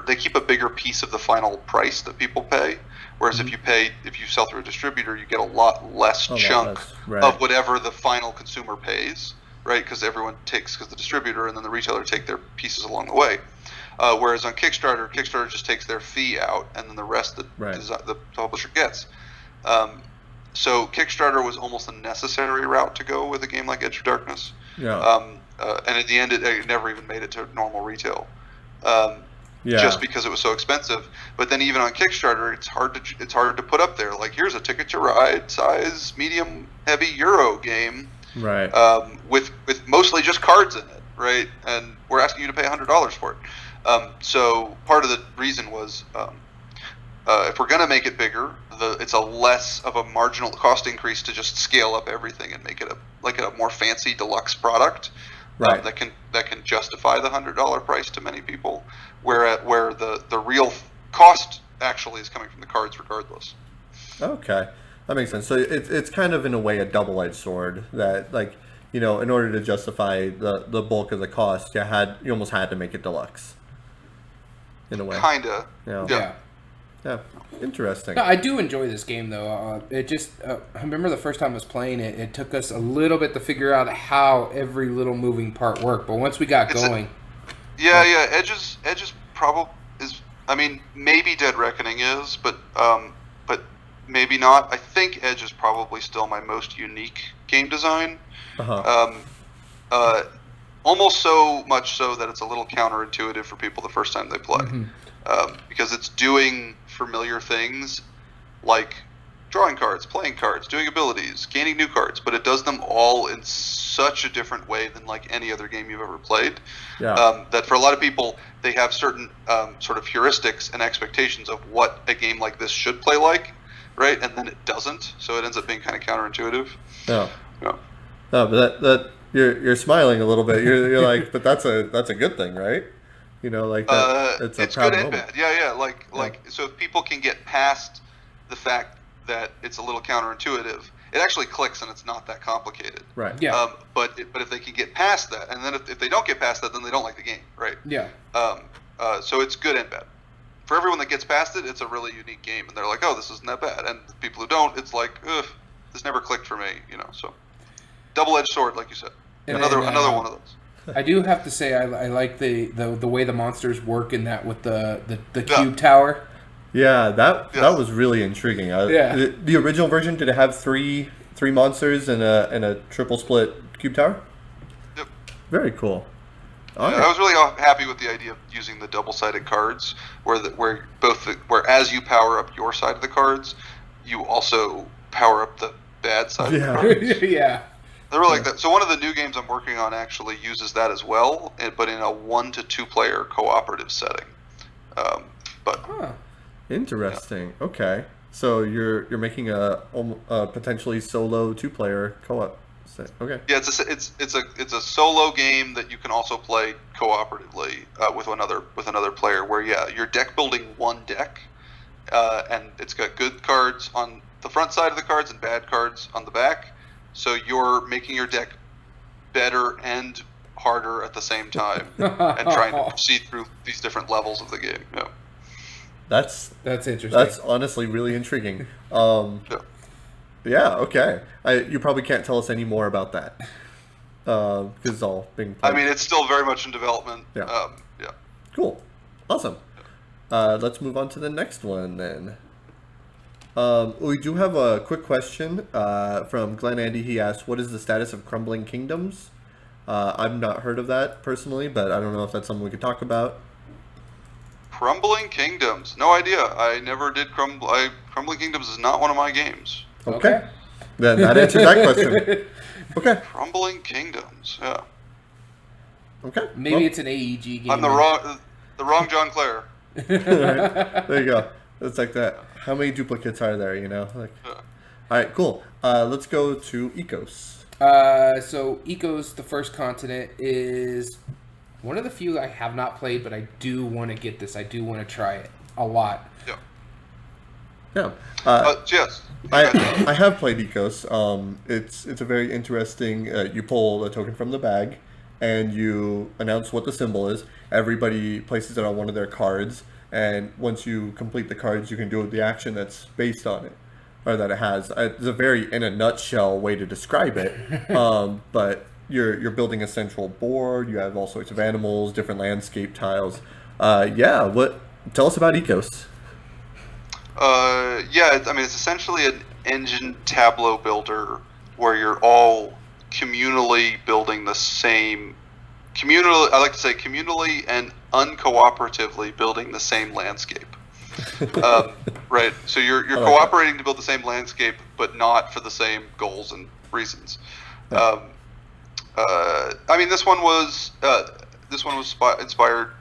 C: they keep a bigger piece of the final price that people pay. Whereas if you sell through a distributor, you get a lot less chunk of whatever the final consumer pays, right? Because the distributor and then the retailer take their pieces along the way. Whereas on Kickstarter just takes their fee out, and then the rest the publisher gets. So Kickstarter was almost a necessary route to go with a game like Edge of Darkness.
A: Yeah.
C: And in the end, it never even made it to normal retail.
A: Yeah.
C: Just because it was so expensive. But then even on Kickstarter, it's hard to put up there. Like, here's a Ticket to Ride size medium heavy Euro game,
A: right?
C: With mostly just cards in it, right? And we're asking you to pay $100 for it. So part of the reason was, if we're gonna make it bigger, it's a less of a marginal cost increase to just scale up everything and make it a more fancy deluxe product.
A: Right.
C: That can justify the $100 price to many people, where the real cost actually is coming from the cards regardless.
A: Okay, that makes sense. So it's kind of in a way a double-edged sword that, like, in order to justify the bulk of the cost, you almost had to make it deluxe. In a way.
C: Kinda.
A: Yeah. Yeah, interesting.
B: No, I do enjoy this game, though. It just, I remember the first time I was playing it, it took us a little bit to figure out how every little moving part worked. But once we got going...
C: Edge is probably... I mean, maybe Dead Reckoning is, but maybe not. I think Edge is probably still my most unique game design. Almost so much so that it's a little counterintuitive for people the first time they play. Because it's doing familiar things like drawing cards, playing cards, doing abilities, gaining new cards, but it does them all in such a different way than like any other game you've ever played. That for a lot of people, they have certain sort of heuristics and expectations of what a game like this should play like, right? And then it doesn't, so it ends up being kind of counterintuitive.
A: No, but that you're smiling a little bit. You're like, but that's a good thing, right? Like that, it's
C: good and bad. So if people can get past the fact that it's a little counterintuitive, it actually clicks and it's not that complicated.
A: Right.
B: Yeah.
C: But if they can get past that, and then if they don't get past that, then they don't like the game, right?
B: Yeah.
C: So it's good and bad. For everyone that gets past it, it's a really unique game, and they're like, oh, this isn't that bad. And the people who don't, it's like, ugh, this never clicked for me, So double-edged sword, like you said. Another one of those.
B: I do have to say I like the way the monsters work in that with the cube tower.
A: Yeah, that was really intriguing. The original version, did it have three monsters and a triple split cube tower?
C: Yep.
A: Very cool. Okay.
C: I was really happy with the idea of using the double-sided cards, where as you power up your side of the cards, you also power up the bad side of the cards.
B: Yeah.
C: They were like that. So one of the new games I'm working on actually uses that as well, but in a 1 to 2 player cooperative setting.
A: Interesting. Yeah. Okay. So you're making a potentially solo 2-player co-op set. Okay.
C: Yeah, it's a solo game that you can also play cooperatively with another player. Where you're deck building one deck, and it's got good cards on the front side of the cards and bad cards on the back. So you're making your deck better and harder at the same time, and trying to proceed through these different levels of the game. Yeah.
A: That's
B: interesting.
A: That's honestly really intriguing. Yeah. Okay. You probably can't tell us any more about that because it's all being played.
C: I mean, it's still very much in development.
A: Yeah. Cool. Awesome. Let's move on to the next one then. We do have a quick question from Glenn Andy. He asked, "What is the status of Crumbling Kingdoms?" I've not heard of that personally, but I don't know if that's something we could talk about.
C: Crumbling Kingdoms. No idea. I never did Crumbling Kingdoms is not one of my games.
A: Okay. Then that answers that question. Okay.
C: Crumbling Kingdoms. Yeah.
A: Okay.
B: Maybe it's an AEG game.
C: I'm the wrong John Clair.
A: Right. There you go. It's like that. How many duplicates are there, Like, all right, cool. Let's go to Ecos.
B: So Ecos, the first continent, is one of the few I have not played, but I do want to get this. I do want to try it a lot.
A: Yeah.
C: Yes.
A: I have played Ecos. It's a very interesting. You pull a token from the bag, and you announce what the symbol is. Everybody places it on one of their cards, and once you complete the cards, you can do the action that's based on it, or that it has. It's a very, in a nutshell, way to describe it. But you're building a central board. You have all sorts of animals, different landscape tiles. Tell us about Ecos.
C: It's essentially an engine tableau builder where you're all communally building the same. I like to say communally and uncooperatively building the same landscape. Right. So you're cooperating to build the same landscape, but not for the same goals and reasons. This one was inspired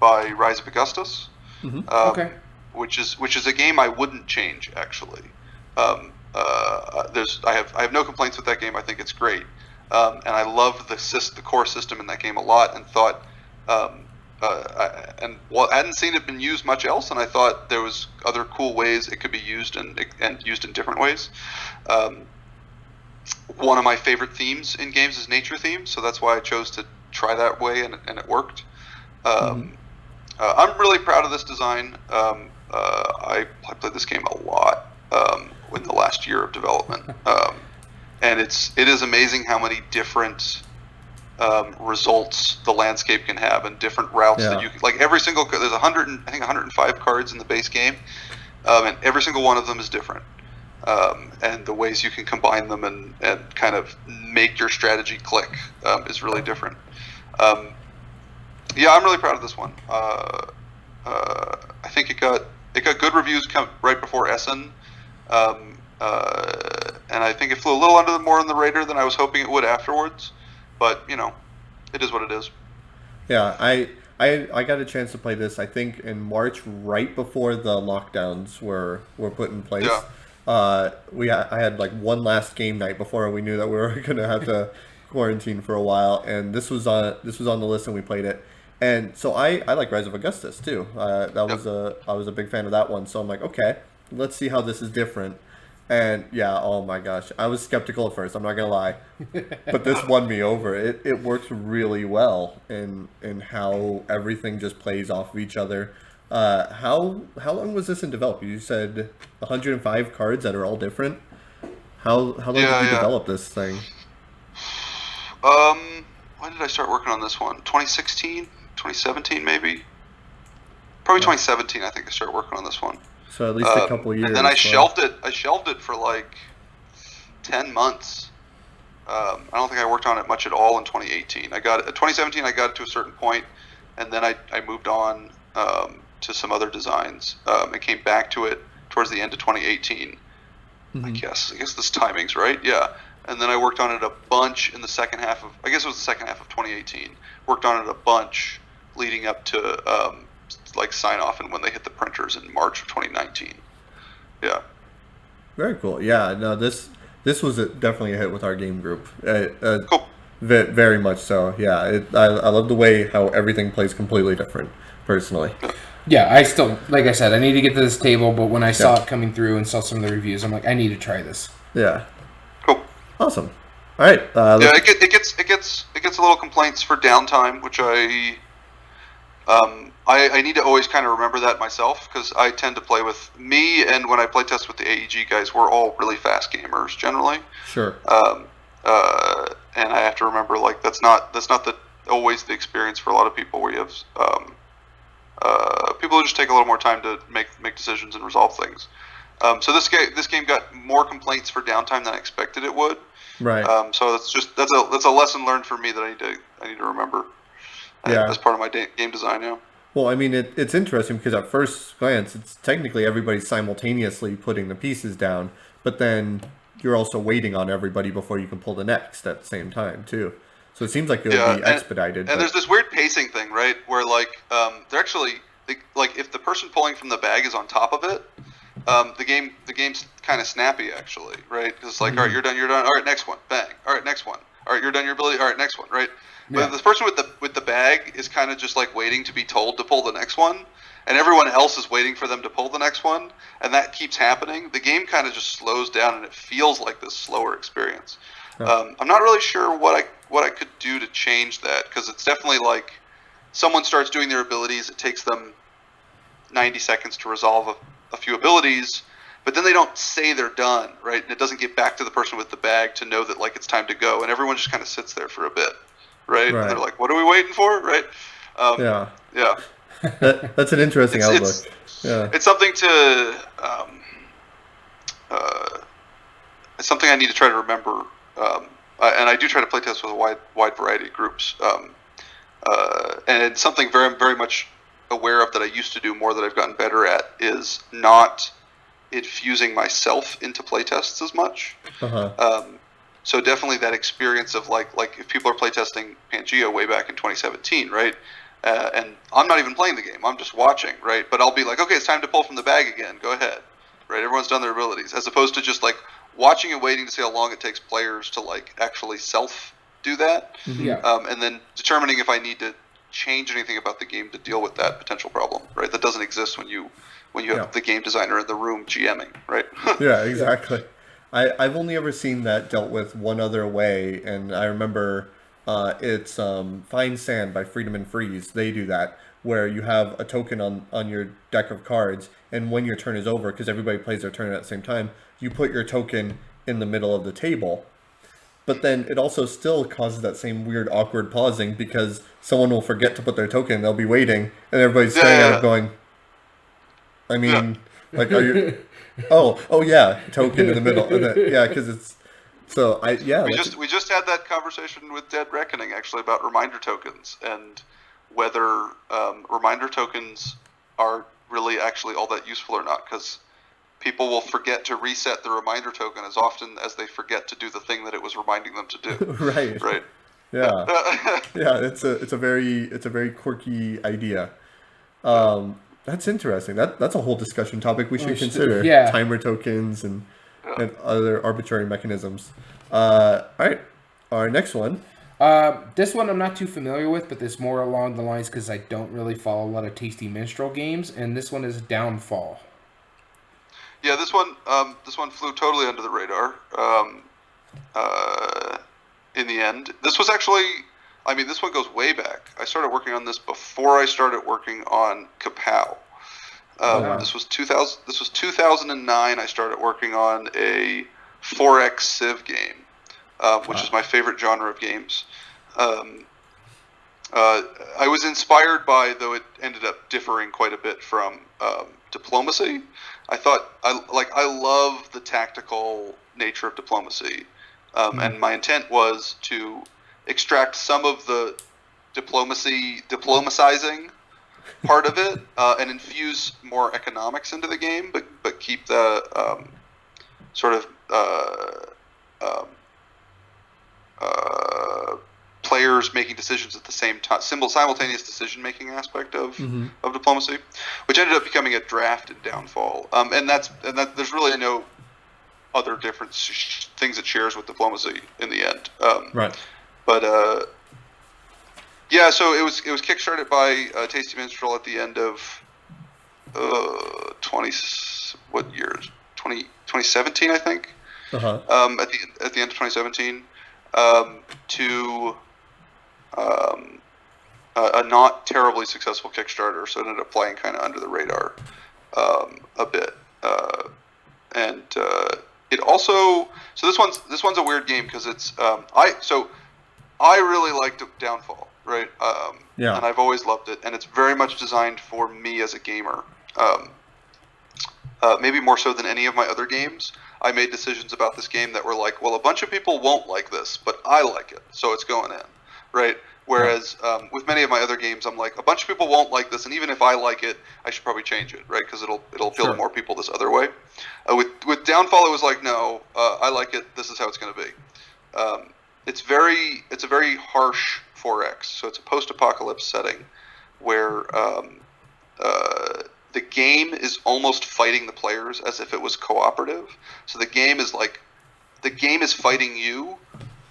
C: by Rise of Augustus.
B: Okay.
C: Which is a game I wouldn't change actually. I have no complaints with that game. I think it's great, and I love the core system in that game a lot. And thought, I hadn't seen it been used much else, and I thought there was other cool ways it could be used and used in different ways. One of my favorite themes in games is nature themes, so that's why I chose to try that way, and it worked. I'm really proud of this design. I played this game a lot in the last year of development, and it is amazing how many different results the landscape can have and different routes that you can, like every single. There's 105 cards in the base game, and every single one of them is different, and the ways you can combine them and kind of make your strategy click is really different. I'm really proud of this one. I think it got good reviews right before Essen, and I think it flew a little more on the radar than I was hoping it would afterwards. But it is what it is.
A: Yeah, I got a chance to play this. I think in March, right before the lockdowns were put in place. Yeah. I had like one last game night before we knew that we were gonna have to quarantine for a while, and this was on the list, and we played it. And so I like Rise of Augustus too. I was a big fan of that one. So I'm like, okay, let's see how this is different. And oh my gosh, I was skeptical at first. I'm not gonna lie, but this won me over. It works really well in how everything just plays off of each other. How long was this in development? You said 105 cards that are all different. How long did you develop this thing?
C: When did I start working on this one? 2016, 2017 maybe. Probably 2017. I think I started working on this one.
A: So at least a couple years.
C: And then I shelved it. I shelved it for like 10 months. I don't think I worked on it much at all in 2018. 2017. I got it to a certain point, and then I moved on to some other designs and came back to it towards the end of 2018.
A: Mm-hmm.
C: I guess this timing's right. Yeah. And then I worked on it a bunch in the second half of, I guess it was the second half of 2018. Worked on it a bunch leading up to like sign off and when they hit the printers in March of 2019. Yeah.
A: Very cool. Yeah. No, this was definitely a hit with our game group.
C: Cool.
A: Very much so. Yeah. I love the way how everything plays completely different, personally.
B: Yeah, I still, like I said, I need to get to this table, but when I saw it coming through and saw some of the reviews, I'm like, I need to try this.
A: Yeah.
C: Cool.
A: Awesome. All right.
C: Yeah, it gets a little complaints for downtime, which I need to always kind of remember that myself, because I tend to play with me, and when I play test with the AEG guys, we're all really fast gamers generally.
A: Sure.
C: And I have to remember, like, that's not always the experience for a lot of people, where you have people who just take a little more time to make decisions and resolve things. So this game got more complaints for downtime than I expected it would.
A: Right.
C: So that's a lesson learned for me that I need to remember. As part of my game design. Yeah.
A: Well, I mean, it's interesting because at first glance, it's technically everybody simultaneously putting the pieces down, but then you're also waiting on everybody before you can pull the next at the same time too. So it seems like it would be expedited.
C: And there's this weird pacing thing, right? Where like they're actually like if the person pulling from the bag is on top of it, the game's kind of snappy actually, right? Because it's like, all right, you're done. All right, next one, bang. All right, next one. All right, you're done your ability. All right, next one, right?
B: Yeah.
C: But the person with the bag is kind of just like waiting to be told to pull the next one, and everyone else is waiting for them to pull the next one, and that keeps happening. The game kind of just slows down, and it feels like this slower experience. I'm not really sure what I could do to change that, because it's definitely like someone starts doing their abilities, it takes them 90 seconds to resolve a few abilities, but then they don't say they're done, right? And it doesn't get back to the person with the bag to know that like it's time to go, and everyone just kind of sits there for a bit, right? And they're like, "What are we waiting for?" Right? Yeah.
A: That's an interesting outlook.
C: It's something to it's something I need to try to remember. And I do try to play test with a wide variety of groups. And it's something very, very much aware of that I used to do more that I've gotten better at is not infusing myself into playtests as much. So definitely that experience of like if people are playtesting Pangea way back in 2017, right? And I'm not even playing the game, I'm just watching, right? But I'll be like, okay, it's time to pull from the bag again. Go ahead, right? Everyone's done their abilities, as opposed to just like watching and waiting to see how long it takes players to like actually self do that. And then determining if I need to change anything about the game to deal with that potential problem, right? That doesn't exist when you have the game designer in the room GMing, right?
A: Yeah, exactly. I've only ever seen that dealt with one other way, and I remember it's Fine Sand by Freedom and Freeze. They do that, where you have a token on your deck of cards, and when your turn is over, because everybody plays their turn at the same time, you put your token in the middle of the table. But then it also still causes that same weird awkward pausing, because someone will forget to put their token, they'll be waiting, and everybody's staring at it going, I mean, like, are you... Oh yeah, token in the middle. Yeah, because it's... So, We
C: just had that conversation with Dead Reckoning, actually, about reminder tokens, and whether reminder tokens are really actually all that useful or not, because people will forget to reset the reminder token as often as they forget to do the thing that it was reminding them to do. Right.
A: Yeah. Yeah, it's a very quirky idea. That's interesting. That's a whole discussion topic we should consider.
B: Yeah.
A: Timer tokens and other arbitrary mechanisms. All right. Our next one.
B: This one I'm not too familiar with, but this more along the lines because I don't really follow a lot of Tasty Minstrel games, and this one is Downfall.
C: Yeah, this one flew totally under the radar. In the end, this was actually, I mean, this one goes way back. I started working on this before I started working on Kapow. This was 2000. This was 2009. I started working on a 4X Civ game, which is my favorite genre of games. I was inspired by, though it ended up differing quite a bit from Diplomacy. I thought I love the tactical nature of Diplomacy, And my intent was to extract some of the diplomatizing part of it and infuse more economics into the game, but keep the sort of players making decisions at the same time, simultaneous decision-making aspect of diplomacy, which ended up becoming a draft in Downfall. And there's really no other different things it shares with diplomacy in the end.
A: Right.
C: But yeah, so it was kickstarted by Tasty Minstrel at the end of 2017, I think. At the end of 2017, to a not terribly successful Kickstarter, so it ended up playing kind of under the radar a bit. And it also, so this one's a weird game because it's I really liked Downfall, right? And I've always loved it, and it's very much designed for me as a gamer. Maybe more so than any of my other games. I made decisions about this game that were like, well, a bunch of people won't like this, but I like it, so it's going in, right? Whereas with many of my other games, I'm like, a bunch of people won't like this, and even if I like it, I should probably change it, right? Because it'll appeal to more people this other way. With Downfall, it was like, no, I like it. This is how it's going to be. It's a very harsh 4X, so it's a post-apocalypse setting where the game is almost fighting the players as if it was cooperative. So the game is fighting you,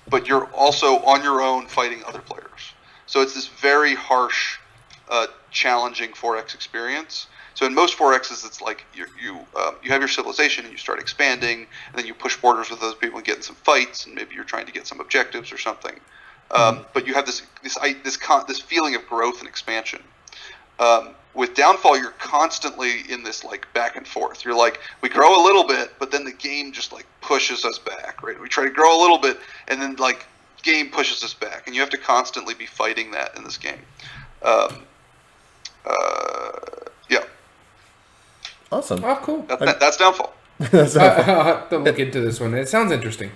C: but you're also on your own fighting other players. So it's this very harsh, challenging 4X experience. So in most 4Xs, it's like you have your civilization and you start expanding, and then you push borders with other people and get in some fights, and maybe you're trying to get some objectives or something. But you have this feeling of growth and expansion. With Downfall, you're constantly in this like back and forth. You're like, we grow a little bit, but then the game just like pushes us back, right? We try to grow a little bit, and then like game pushes us back, and you have to constantly be fighting that in this game. Yeah.
A: Awesome.
B: Oh, cool.
C: That's Downfall.
B: I'll have to look into this one. It sounds interesting.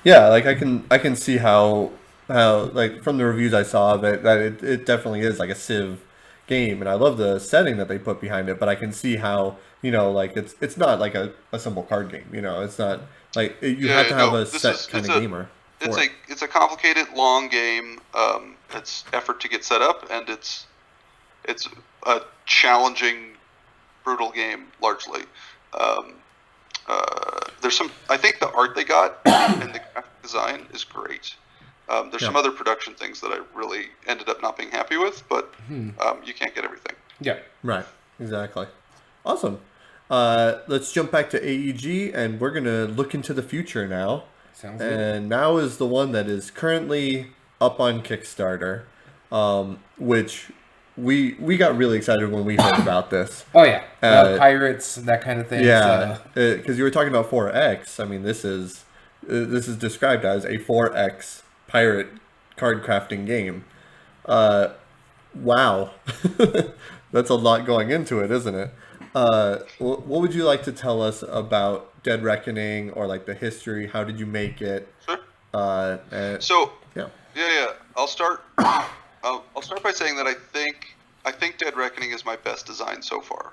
A: Yeah, like I can see how like from the reviews I saw of it that it definitely is like a Civ game, and I love the setting that they put behind it, but I can see how, like it's not like a simple card game, it's not like you have to have a set kind of gamer.
C: It's a complicated, long game. It's effort to get set up, and it's a challenging, brutal game largely. There's some. I think the art they got and the graphic design is great. There's some other production things that I really ended up not being happy with, but you can't get everything.
B: Yeah.
A: Right. Exactly. Awesome. Let's jump back to AEG, and we're gonna look into the future now.
B: Sounds good.
A: And now is the one that is currently up on Kickstarter, which we got really excited when we heard about this.
B: Oh yeah, pirates, that kind of thing.
A: Yeah, because you were talking about 4X. I mean, this is described as a 4X pirate card crafting game. Wow, that's a lot going into it, isn't it? What would you like to tell us about Dead Reckoning, or like the history? How did you make it?
C: Sure.
A: Yeah.
C: I'll start by saying that I think Dead Reckoning is my best design so far.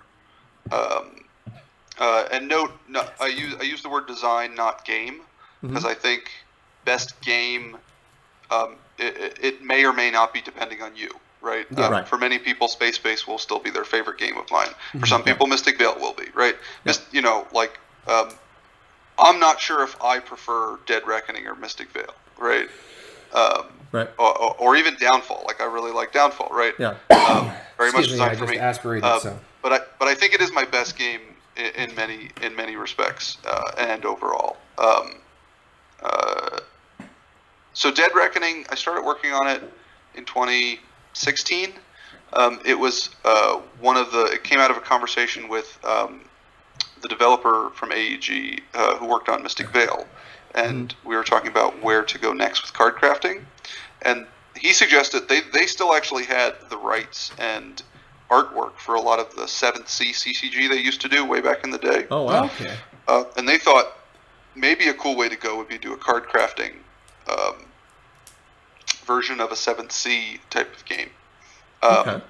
C: And note, no, I use the word design, not game, because I think best game, it may or may not be depending on you, right?
A: Yeah, right.
C: For many people, Space Base will still be their favorite game of mine. For some people, Mystic Vale will be, right? Yeah. I'm not sure if I prefer Dead Reckoning or Mystic Vale, right?
A: Right.
C: Or even Downfall. Like I really like Downfall, right?
A: Yeah.
C: Very much designed for me.
B: Aspirated, so.
C: But I think it is my best game in many respects and overall. So Dead Reckoning, I started working on it in 2016. It was it came out of a conversation with the developer from AEG who worked on Mystic Vale, and we were talking about where to go next with card crafting, and he suggested they still actually had the rights and artwork for a lot of the 7th Sea CCG they used to do way back in the day.
A: Oh wow.
B: Okay.
C: And they thought maybe a cool way to go would be do a card crafting version of a 7th Sea type of game.
A: Okay.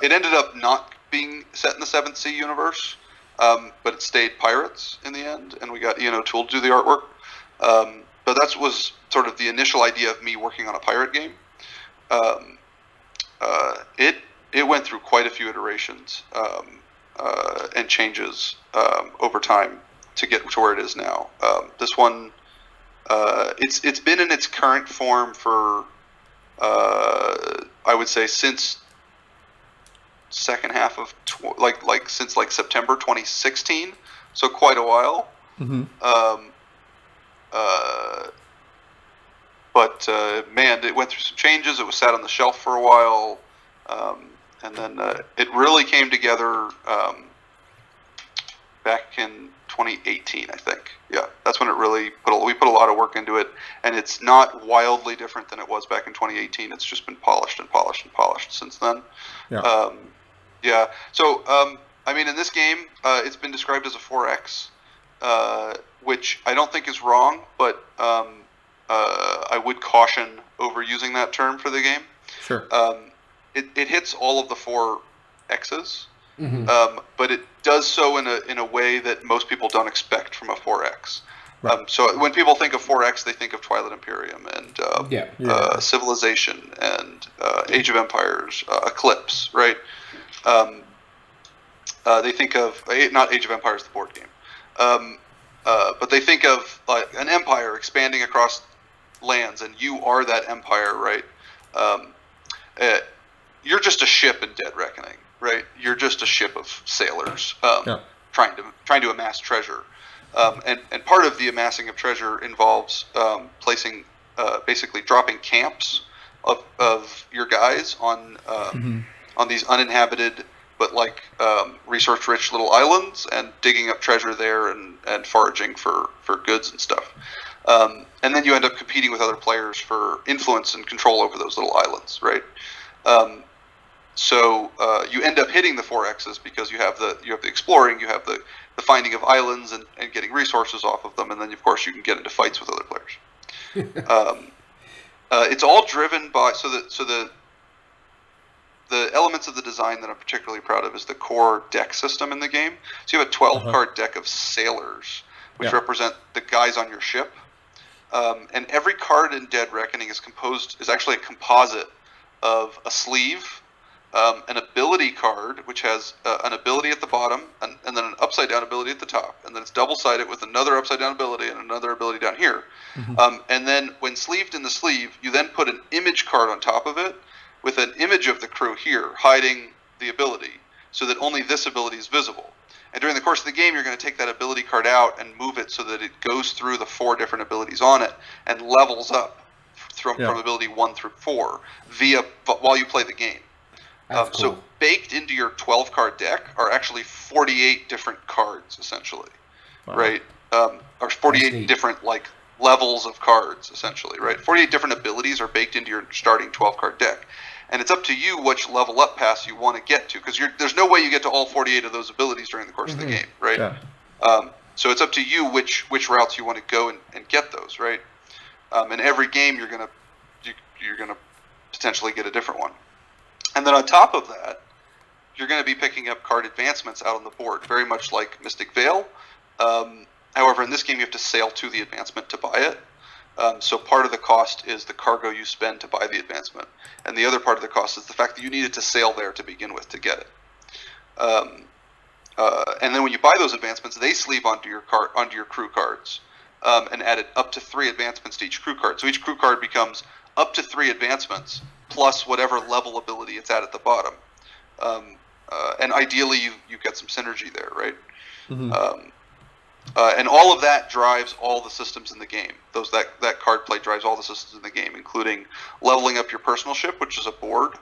C: It ended up not being set in the 7th Sea universe, but it stayed Pirates in the end, and we got Ian O'Toole to do the artwork. But that was sort of the initial idea of me working on a pirate game. It went through quite a few iterations and changes over time to get to where it is now. This one, it's been in its current form for I would say since second half of since September 2016, so quite a while.
A: Mm-hmm.
C: But man, it went through some changes. It was sat on the shelf for a while, and then it really came together back in 2018, I think. Yeah, that's when it really we put a lot of work into it, and it's not wildly different than it was back in 2018. It's just been polished and polished and polished since then.
A: Yeah.
C: Yeah. So, I mean, in this game, it's been described as a 4X, which I don't think is wrong, but I would caution overusing that term for the game.
A: Sure.
C: It hits all of the 4 X's,
B: Mm-hmm.
C: but it does so in a way that most people don't expect from a 4X.
A: Right.
C: So when people think of 4X, they think of Twilight Imperium and
B: Yeah.
C: Civilization and Age of Empires, Eclipse, right? They think of not Age of Empires, the board game, but they think of like an empire expanding across lands, and you are that empire, right? You're just a ship in Dead Reckoning, right? You're just a ship of sailors trying to amass treasure, and part of the amassing of treasure involves placing, basically dropping camps of your guys on these uninhabited but resource-rich little islands, and digging up treasure there and foraging for goods and stuff. And then you end up competing with other players for influence and control over those little islands, right? So you end up hitting the 4X's because you have the exploring, you have the finding of islands and getting resources off of them, and then of course you can get into fights with other players. It's all driven by the elements of the design that I'm particularly proud of is the core deck system in the game. So you have a 12-card deck of sailors, which represent the guys on your ship. And every card in Dead Reckoning is actually a composite of a sleeve, an ability card, which has an ability at the bottom, and then an upside-down ability at the top. And then it's double-sided with another upside-down ability and another ability down here. And then when sleeved in the sleeve, you then put an image card on top of it, with an image of the crew here, hiding the ability, so that only this ability is visible. And during the course of the game, you're going to take that ability card out and move it so that it goes through the 4 different abilities on it and levels up from ability 1 through 4 while you play the game.
B: Cool.
C: So baked into your 12-card deck are actually 48 different cards, essentially, right? Or 48 different levels of cards, essentially, right? 48 different abilities are baked into your starting 12-card deck. And it's up to you which level up pass you want to get to, because there's no way you get to all 48 of those abilities during the course of the game, right?
A: Yeah.
C: So it's up to you which routes you want to go and get those, right? And every game you're gonna potentially get a different one. And then on top of that, you're going to be picking up card advancements out on the board, very much like Mystic Vale. However, in this game you have to sail to the advancement to buy it. So part of the cost is the cargo you spend to buy the advancement, and the other part of the cost is the fact that you needed to sail there to begin with to get it. And then when you buy those advancements, they sleeve onto your crew cards, and added up to 3 advancements to each crew card. So each crew card becomes up to 3 advancements plus whatever level ability it's at the bottom. And ideally, you get some synergy there, right? And all of that drives all the systems in the game. That card play drives all the systems in the game, including leveling up your personal ship, which is a board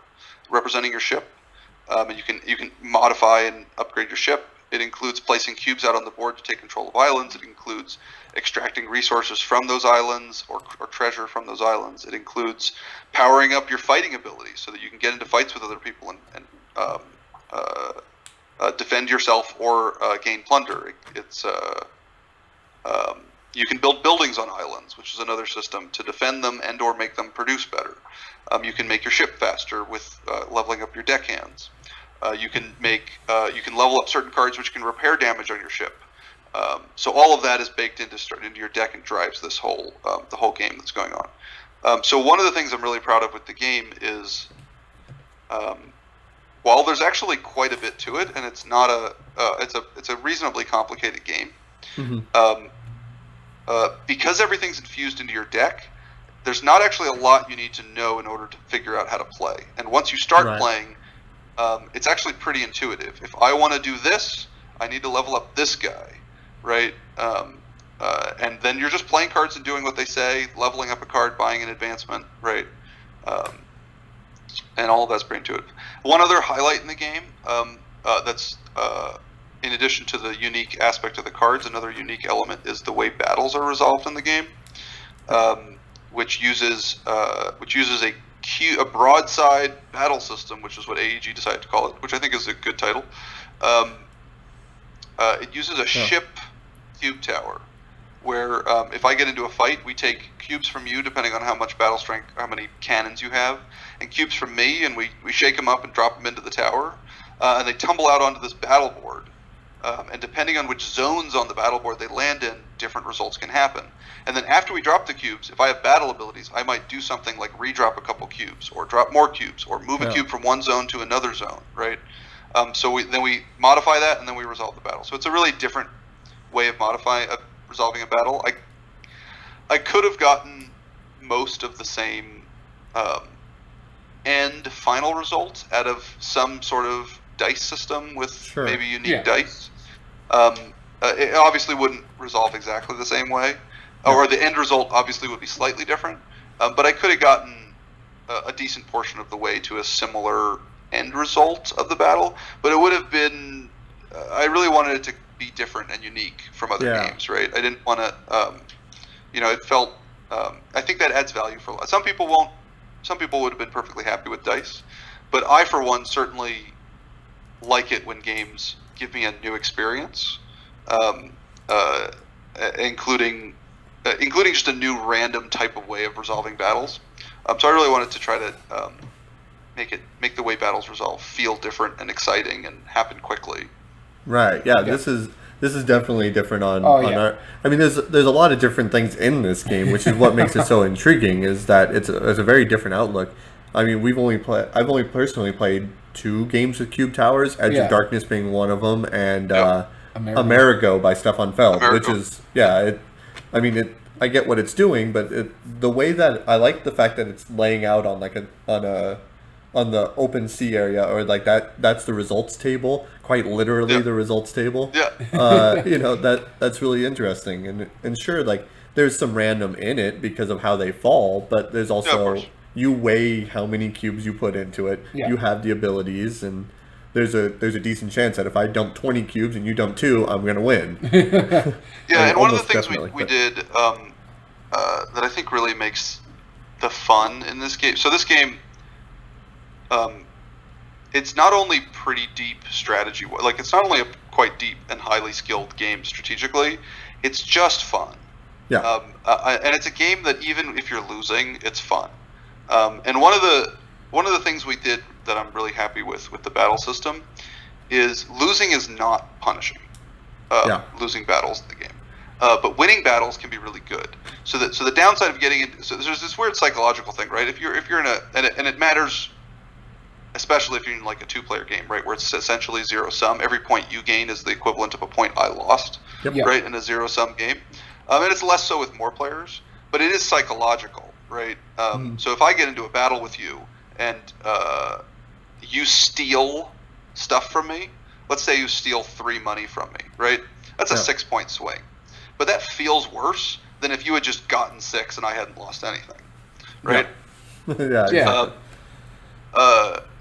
C: representing your ship. And you can modify and upgrade your ship. It includes placing cubes out on the board to take control of islands. It includes extracting resources from those islands or treasure from those islands. It includes powering up your fighting abilities so that you can get into fights with other people and defend yourself or gain plunder. You can build buildings on islands, which is another system to defend them and or make them produce better. You can make your ship faster with leveling up your deckhands. You can level up certain cards which can repair damage on your ship. So all of that is baked into your deck and drives this whole the whole game that's going on. So one of the things I'm really proud of with the game is, while there's actually quite a bit to it, and it's not it's a reasonably complicated game. Mm-hmm. Because everything's infused into your deck, there's not actually a lot you need to know in order to figure out how to play. And once you start playing, it's actually pretty intuitive. If I want to do this, I need to level up this guy, right? And then you're just playing cards and doing what they say, leveling up a card, buying an advancement, right? And all of that's pretty intuitive. One other highlight in the game that's in addition to the unique aspect of the cards, another unique element is the way battles are resolved in the game, which uses a broadside battle system, which is what AEG decided to call it, which I think is a good title. It uses a ship cube tower, where if I get into a fight, we take cubes from you, depending on how much battle strength, how many cannons you have, and cubes from me, and we shake them up and drop them into the tower, and they tumble out onto this battle board. And depending on which zones on the battle board they land in, different results can happen. And then after we drop the cubes, if I have battle abilities, I might do something like redrop a couple cubes, or drop more cubes, or move a cube from one zone to another zone, right? So we modify that, and then we resolve the battle. So it's a really different way of resolving a battle. I could have gotten most of the same end final result out of some sort of dice system with maybe unique dice. It obviously wouldn't resolve exactly the same way, or the end result obviously would be slightly different, but I could have gotten a decent portion of the way to a similar end result of the battle, but it would have been, I really wanted it to be different and unique from other games, right? I didn't want to, it felt, I think that adds value for a lot. Some people won't, some people would have been perfectly happy with dice, but I, for one, certainly like it when games give me a new experience, including just a new random type of way of resolving battles. So I really wanted to try to make the way battles resolve feel different and exciting and happen quickly.
A: Right. Yeah. This is definitely different on our. I mean, there's a lot of different things in this game, which is what makes it so intriguing. Is that it's a very different outlook. I mean, I've only personally played 2 games with cube towers, Edge of Darkness being one of them, and Amerigo by Stefan Feld, which is I get what it's doing, but the way that I like the fact that it's laying out on on the open sea area, or like that's the results table, quite literally the results table. That's really interesting, and sure, like there's some random in it because of how they fall, but there's also you weigh how many cubes you put into it. You have the abilities, and there's a decent chance that if I dump 20 cubes and you dump 2, I'm gonna win.
C: And one of the things we did that I think really makes the fun in this game. So this game, it's not only pretty deep strategy, like it's not only a quite deep and highly skilled game strategically, it's just fun. And it's a game that even if you're losing, it's fun. And one of the things we did that I'm really happy with the battle system is losing is not punishing. Losing battles in the game, but winning battles can be really good. So the downside of getting into, so there's this weird psychological thing, right? If you're in and it matters, especially if you're in like a 2-player game, right, where it's essentially zero sum. Every point you gain is the equivalent of a point I lost, right, in a zero sum game. And it's less so with more players, but it is psychological, right? So if I get into a battle with you and you steal stuff from me, let's say you steal 3 money from me, right? That's a 6-point swing. But that feels worse than if you had just gotten 6 and I hadn't lost anything, right?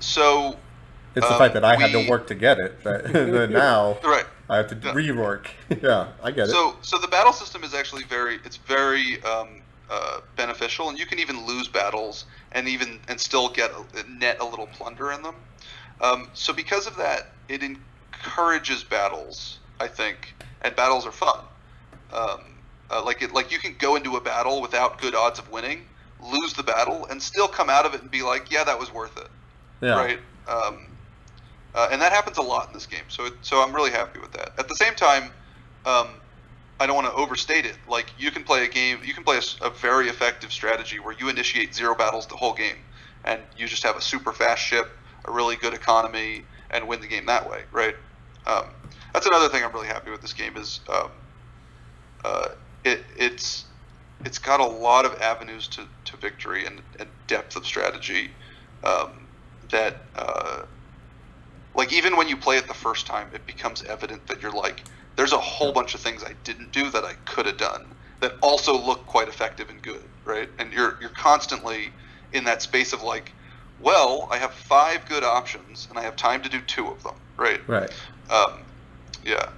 C: So
A: it's the fact that I had to work to get it, but now I have to rework. I get it.
C: So the battle system is actually very beneficial, and you can even lose battles and still net a little plunder in them. So because of that, it encourages battles, I think, and battles are fun. like you can go into a battle without good odds of winning, lose the battle, and still come out of it and be like, yeah, that was worth it, right? And that happens a lot in this game, so I'm really happy with that. At the same time, I don't want to overstate it. Like, you can play a very effective strategy where you initiate 0 battles the whole game, and you just have a super fast ship, a really good economy, and win the game that way, right? That's another thing I'm really happy with this game is it's got a lot of avenues to victory and depth of strategy that like, even when you play it the first time, it becomes evident that you're like, there's a whole bunch of things I didn't do that I could have done that also look quite effective and good, right? And you're constantly in that space of like, well, I have 5 good options and I have time to do 2 of them, right?
A: Right.
C: Yeah.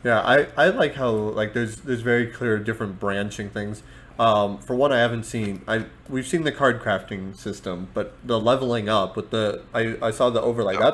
A: Yeah, I like how, like, there's very clear different branching things. For one, I haven't seen. We've seen the card crafting system, but the leveling up with I saw the overlay.
C: Yeah.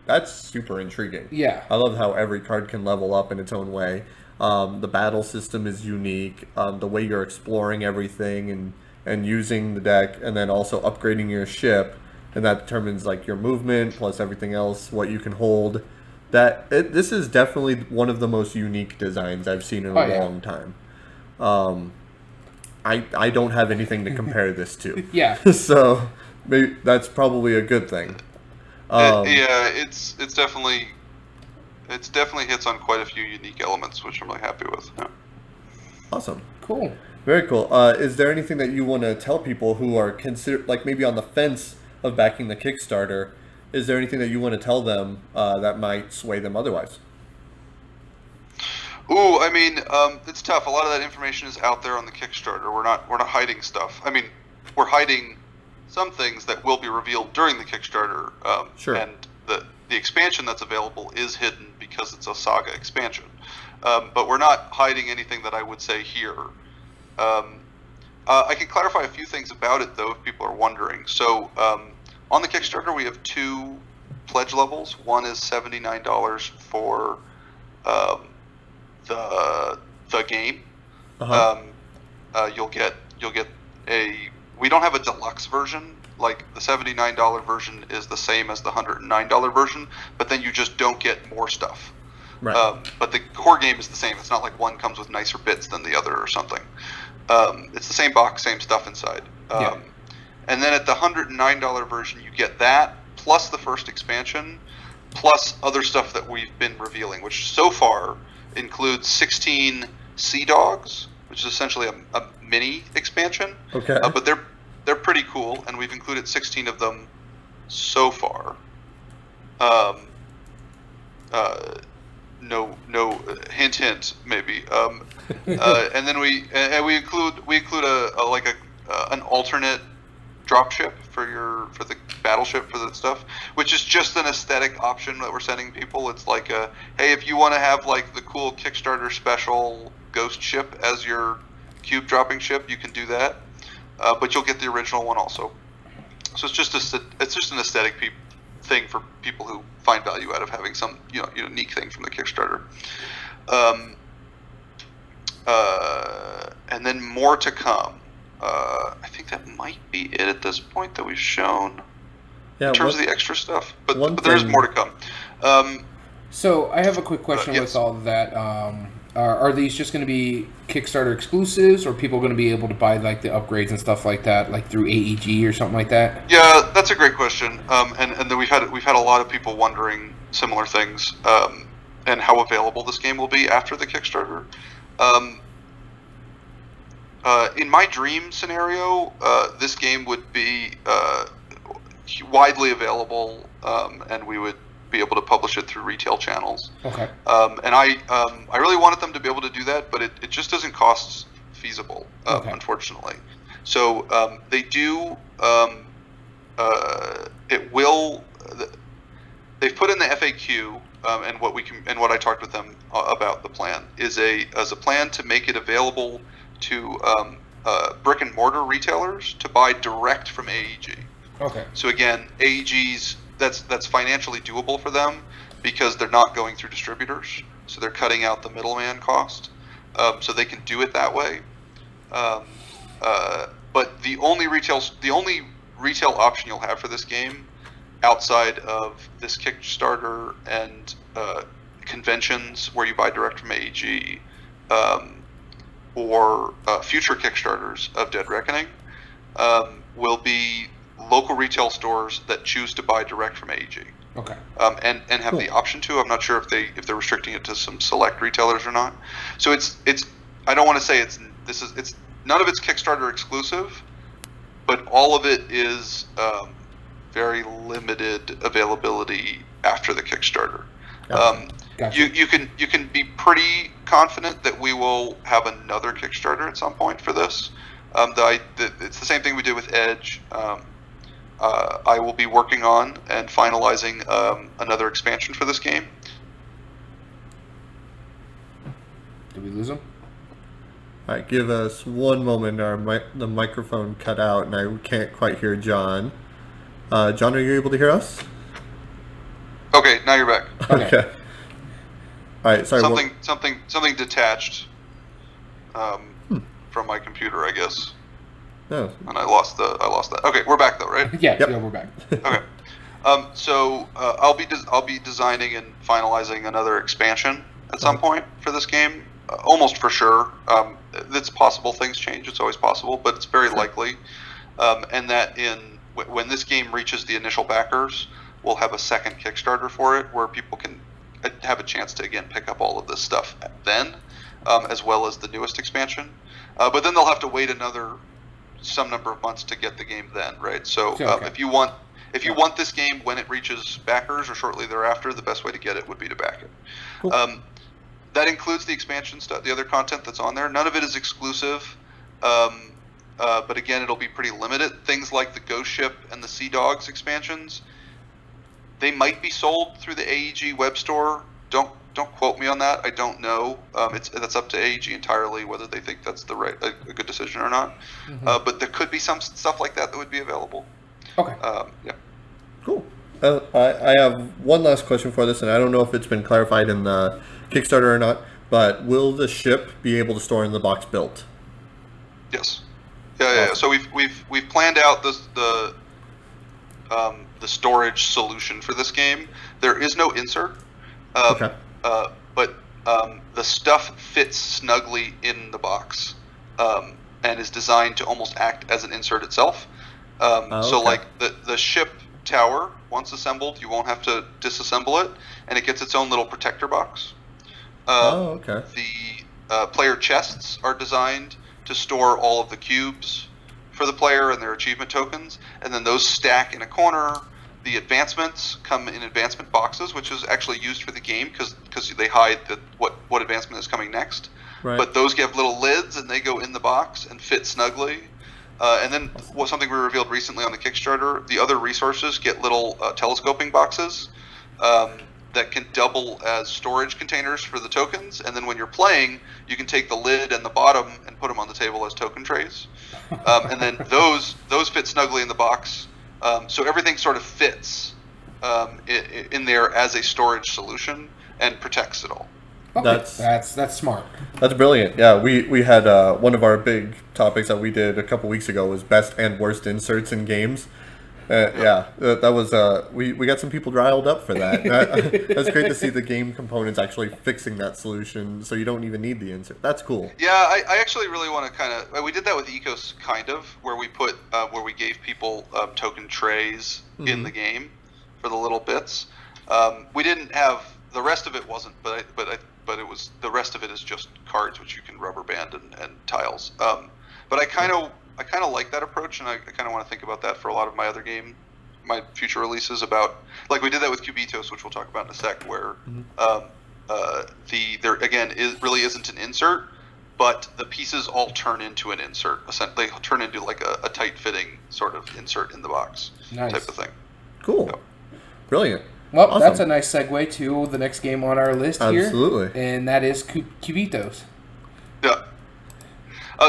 A: That's super intriguing.
B: Yeah.
A: I love how every card can level up in its own way. The battle system is unique. The way you're exploring everything and using the deck, and then also upgrading your ship, and that determines like your movement plus everything else, what you can hold. This is definitely one of the most unique designs I've seen in a long time. I don't have anything to compare this to.
B: Yeah.
A: So maybe that's probably a good thing.
C: It's definitely hits on quite a few unique elements, which I'm really happy with. Yeah.
A: Awesome.
B: Cool.
A: Very cool. Is there anything that you want to tell people who are like maybe on the fence of backing the Kickstarter? Is there anything that you want to tell them that might sway them otherwise?
C: Ooh, I mean, it's tough. A lot of that information is out there on the Kickstarter. We're not hiding stuff. I mean, we're hiding some things that will be revealed during the Kickstarter.
A: Sure.
C: And the expansion that's available is hidden because it's a Saga expansion. But we're not hiding anything that I would say here. I can clarify a few things about it, though, if people are wondering. So, on the Kickstarter, we have 2 pledge levels. One is $79 for the game. You'll get we don't have a deluxe version. Like, the $79 version is the same as the $109 version, but then you just don't get more stuff.
A: Right.
C: But the core game is the same. It's not like one comes with nicer bits than the other or something. It's the same box, same stuff inside. And then at the $109 version, you get that, plus the first expansion, plus other stuff that we've been revealing, which so far includes 16 Sea Dogs, which is essentially a mini expansion.
A: Okay.
C: But they're pretty cool, and we've included 16 of them so far. No, hint, maybe. And then we include an alternate dropship for the battleship for the stuff, which is just an aesthetic option that we're sending people. It's like hey, if you want to have like the cool Kickstarter special ghost ship as your cube dropping ship, you can do that. But you'll get the original one also. So it's just an aesthetic thing for people who find value out of having some unique thing from the Kickstarter. And then more to come. I think that might be it at this point that we've shown in terms of the extra stuff. But there is more to come.
B: So I have a quick question
C: yes.
B: with all of that. Are these just going to be Kickstarter exclusives, or people going to be able to buy like the upgrades and stuff like that, like through AEG or something like that?
C: Yeah, that's a great question. And then we've had a lot of people wondering similar things, and how available this game will be after the Kickstarter. In my dream scenario, this game would be widely available, and we would be able to publish it through retail channels.
B: Okay.
C: And I really wanted them to be able to do that, but it just doesn't cost feasible, unfortunately. So they do. It will. They've put in the FAQ, and what I talked with them about the plan is a plan to make it available to brick and mortar retailers to buy direct from AEG.
B: Okay.
C: So again, AEG's that's financially doable for them because they're not going through distributors, so they're cutting out the middleman cost. so they can do it that way. But the only retail option you'll have for this game, outside of this Kickstarter and conventions where you buy direct from AEG, or future Kickstarters of Dead Reckoning, will be local retail stores that choose to buy direct from AEG.
B: Okay.
C: And have the option to. I'm not sure if they're restricting it to some select retailers or not. So it's I don't want to say it's none of it's Kickstarter exclusive, but all of it is very limited availability after the Kickstarter.
B: Gotcha.
C: You can be pretty confident that we will have another Kickstarter at some point for this. It's the same thing we did with Edge. I will be working on and finalizing another expansion for this game.
B: Did we lose him?
A: All right, give us one moment. The microphone cut out, and I can't quite hear John. John, are you able to hear us?
C: Okay, now you're back.
A: Okay. All right, sorry.
C: Something detached from my computer, I guess.
A: No.
C: And I lost that. Okay, we're back though, right?
B: Yeah,
A: Yep.
B: yeah, we're back.
C: Okay. So I'll be designing and finalizing another expansion at some point for this game, almost for sure. It's possible things change. It's always possible, but it's very likely. And that when this game reaches the initial backers, we'll have a second Kickstarter for it where people can have a chance to again pick up all of this stuff then, as well as the newest expansion. But then they'll have to wait some number of months to get the game then, right? So if you want this game when it reaches backers or shortly thereafter, the best way to get it would be to back it.
A: Cool.
C: That includes the expansion stuff, the other content that's on there. None of it is exclusive, but again, it'll be pretty limited. Things like the Ghost Ship and the Sea Dogs expansions, they might be sold through the AEG web store. Don't quote me on that. I don't know. That's up to AEG entirely whether they think that's a good decision or not. Mm-hmm. But there could be some stuff like that would be available.
B: Okay.
C: Yeah.
A: Cool. I have one last question for this, and I don't know if it's been clarified in the Kickstarter or not, but will the ship be able to store in the box built?
C: Yes. Yeah. So we've planned out the storage solution for this game. There is no insert.
A: Okay.
C: But the stuff fits snugly in the box, and is designed to almost act as an insert itself. So like the ship tower, once assembled, you won't have to disassemble it, and it gets its own little protector box.
A: Okay.
C: The player chests are designed to store all of the cubes for the player and their achievement tokens, and then those stack in a corner. The advancements come in advancement boxes, which is actually used for the game because they hide what advancement is coming next.
A: Right.
C: But those have little lids, and they go in the box and fit snugly. And then something we revealed recently on the Kickstarter, the other resources get little telescoping boxes that can double as storage containers for the tokens. And then when you're playing, you can take the lid and the bottom and put them on the table as token trays. And then those fit snugly in the box. So everything sort of fits in there as a storage solution and protects it all.
B: Okay. That's smart.
A: That's brilliant. Yeah, we had one of our big topics that we did a couple weeks ago was best and worst inserts in games. That was we got some people riled up for that. That's great to see the game components actually fixing that solution, so you don't even need the insert. That's cool.
C: Yeah, I actually really want to we did that with Ecos where we gave people token trays in the game for the little bits. We didn't have the rest of it wasn't, but it was the rest of it is just cards which you can rubber band and tiles. But I kind of like that approach, and I kind of want to think about that for a lot of my future releases. About like we did that with Cubitos, which we'll talk about in a sec, where there again really isn't an insert, but the pieces all turn into an insert. They turn into like a tight fitting sort of insert in the box type of thing.
A: Cool,
C: Yep.
A: Brilliant.
B: Well,
A: Awesome.
B: That's a nice segue to the next game on our list here.
A: Absolutely.
B: And that is Cubitos.
C: Yeah.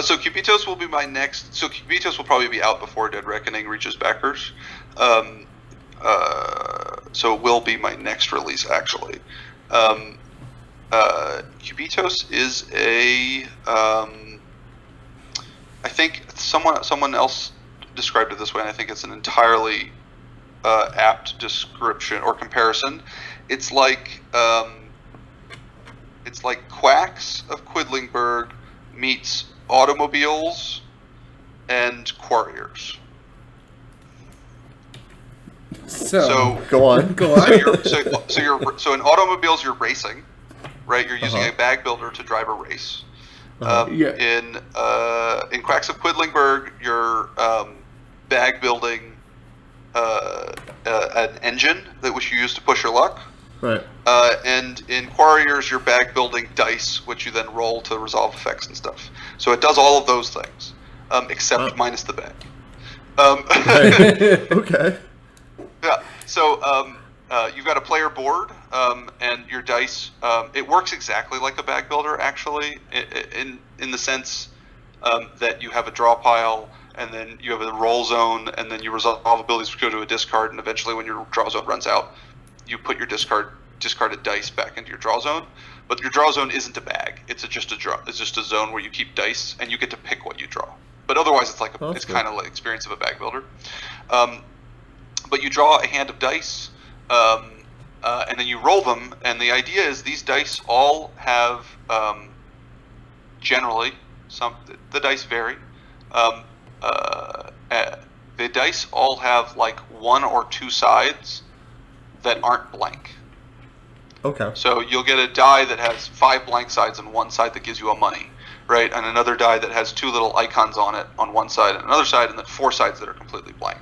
C: So Cubitos will be my next. So Cubitos will probably be out before Dead Reckoning reaches backers. So it will be my next release, actually. Cubitos is a. I think someone else described it this way, and I think it's an entirely apt description or comparison. It's like Quacks of Quedlinburg meets Automobiles and Quarriers.
B: So
A: go on.
C: So in Automobiles you're racing, right? You're using a bag builder to drive a race. In Quacks of Quedlinburg you're bag building an engine which you use to push your luck.
A: Right.
C: And in Quarriers, you're bag building dice, which you then roll to resolve effects and stuff. So it does all of those things, except minus the bag.
A: Okay.
C: Yeah. So you've got a player board, and your dice. It works exactly like a bag builder, actually, in the sense that you have a draw pile, and then you have a roll zone, and then you resolve abilities which go to a discard, and eventually, when your draw zone runs out, you put your discarded dice back into your draw zone. But your draw zone isn't a bag; it's just a zone where you keep dice, and you get to pick what you draw. But otherwise, it's kind of like the experience of a bag builder. But you draw a hand of dice, and then you roll them. And the idea is these dice all have generally the dice vary. The dice all have like one or two sides that aren't blank.
A: Okay.
C: So you'll get a die that has 5 blank sides and one side that gives you a money, right? And another die that has 2 little icons on it on one side and another side, and then 4 sides that are completely blank.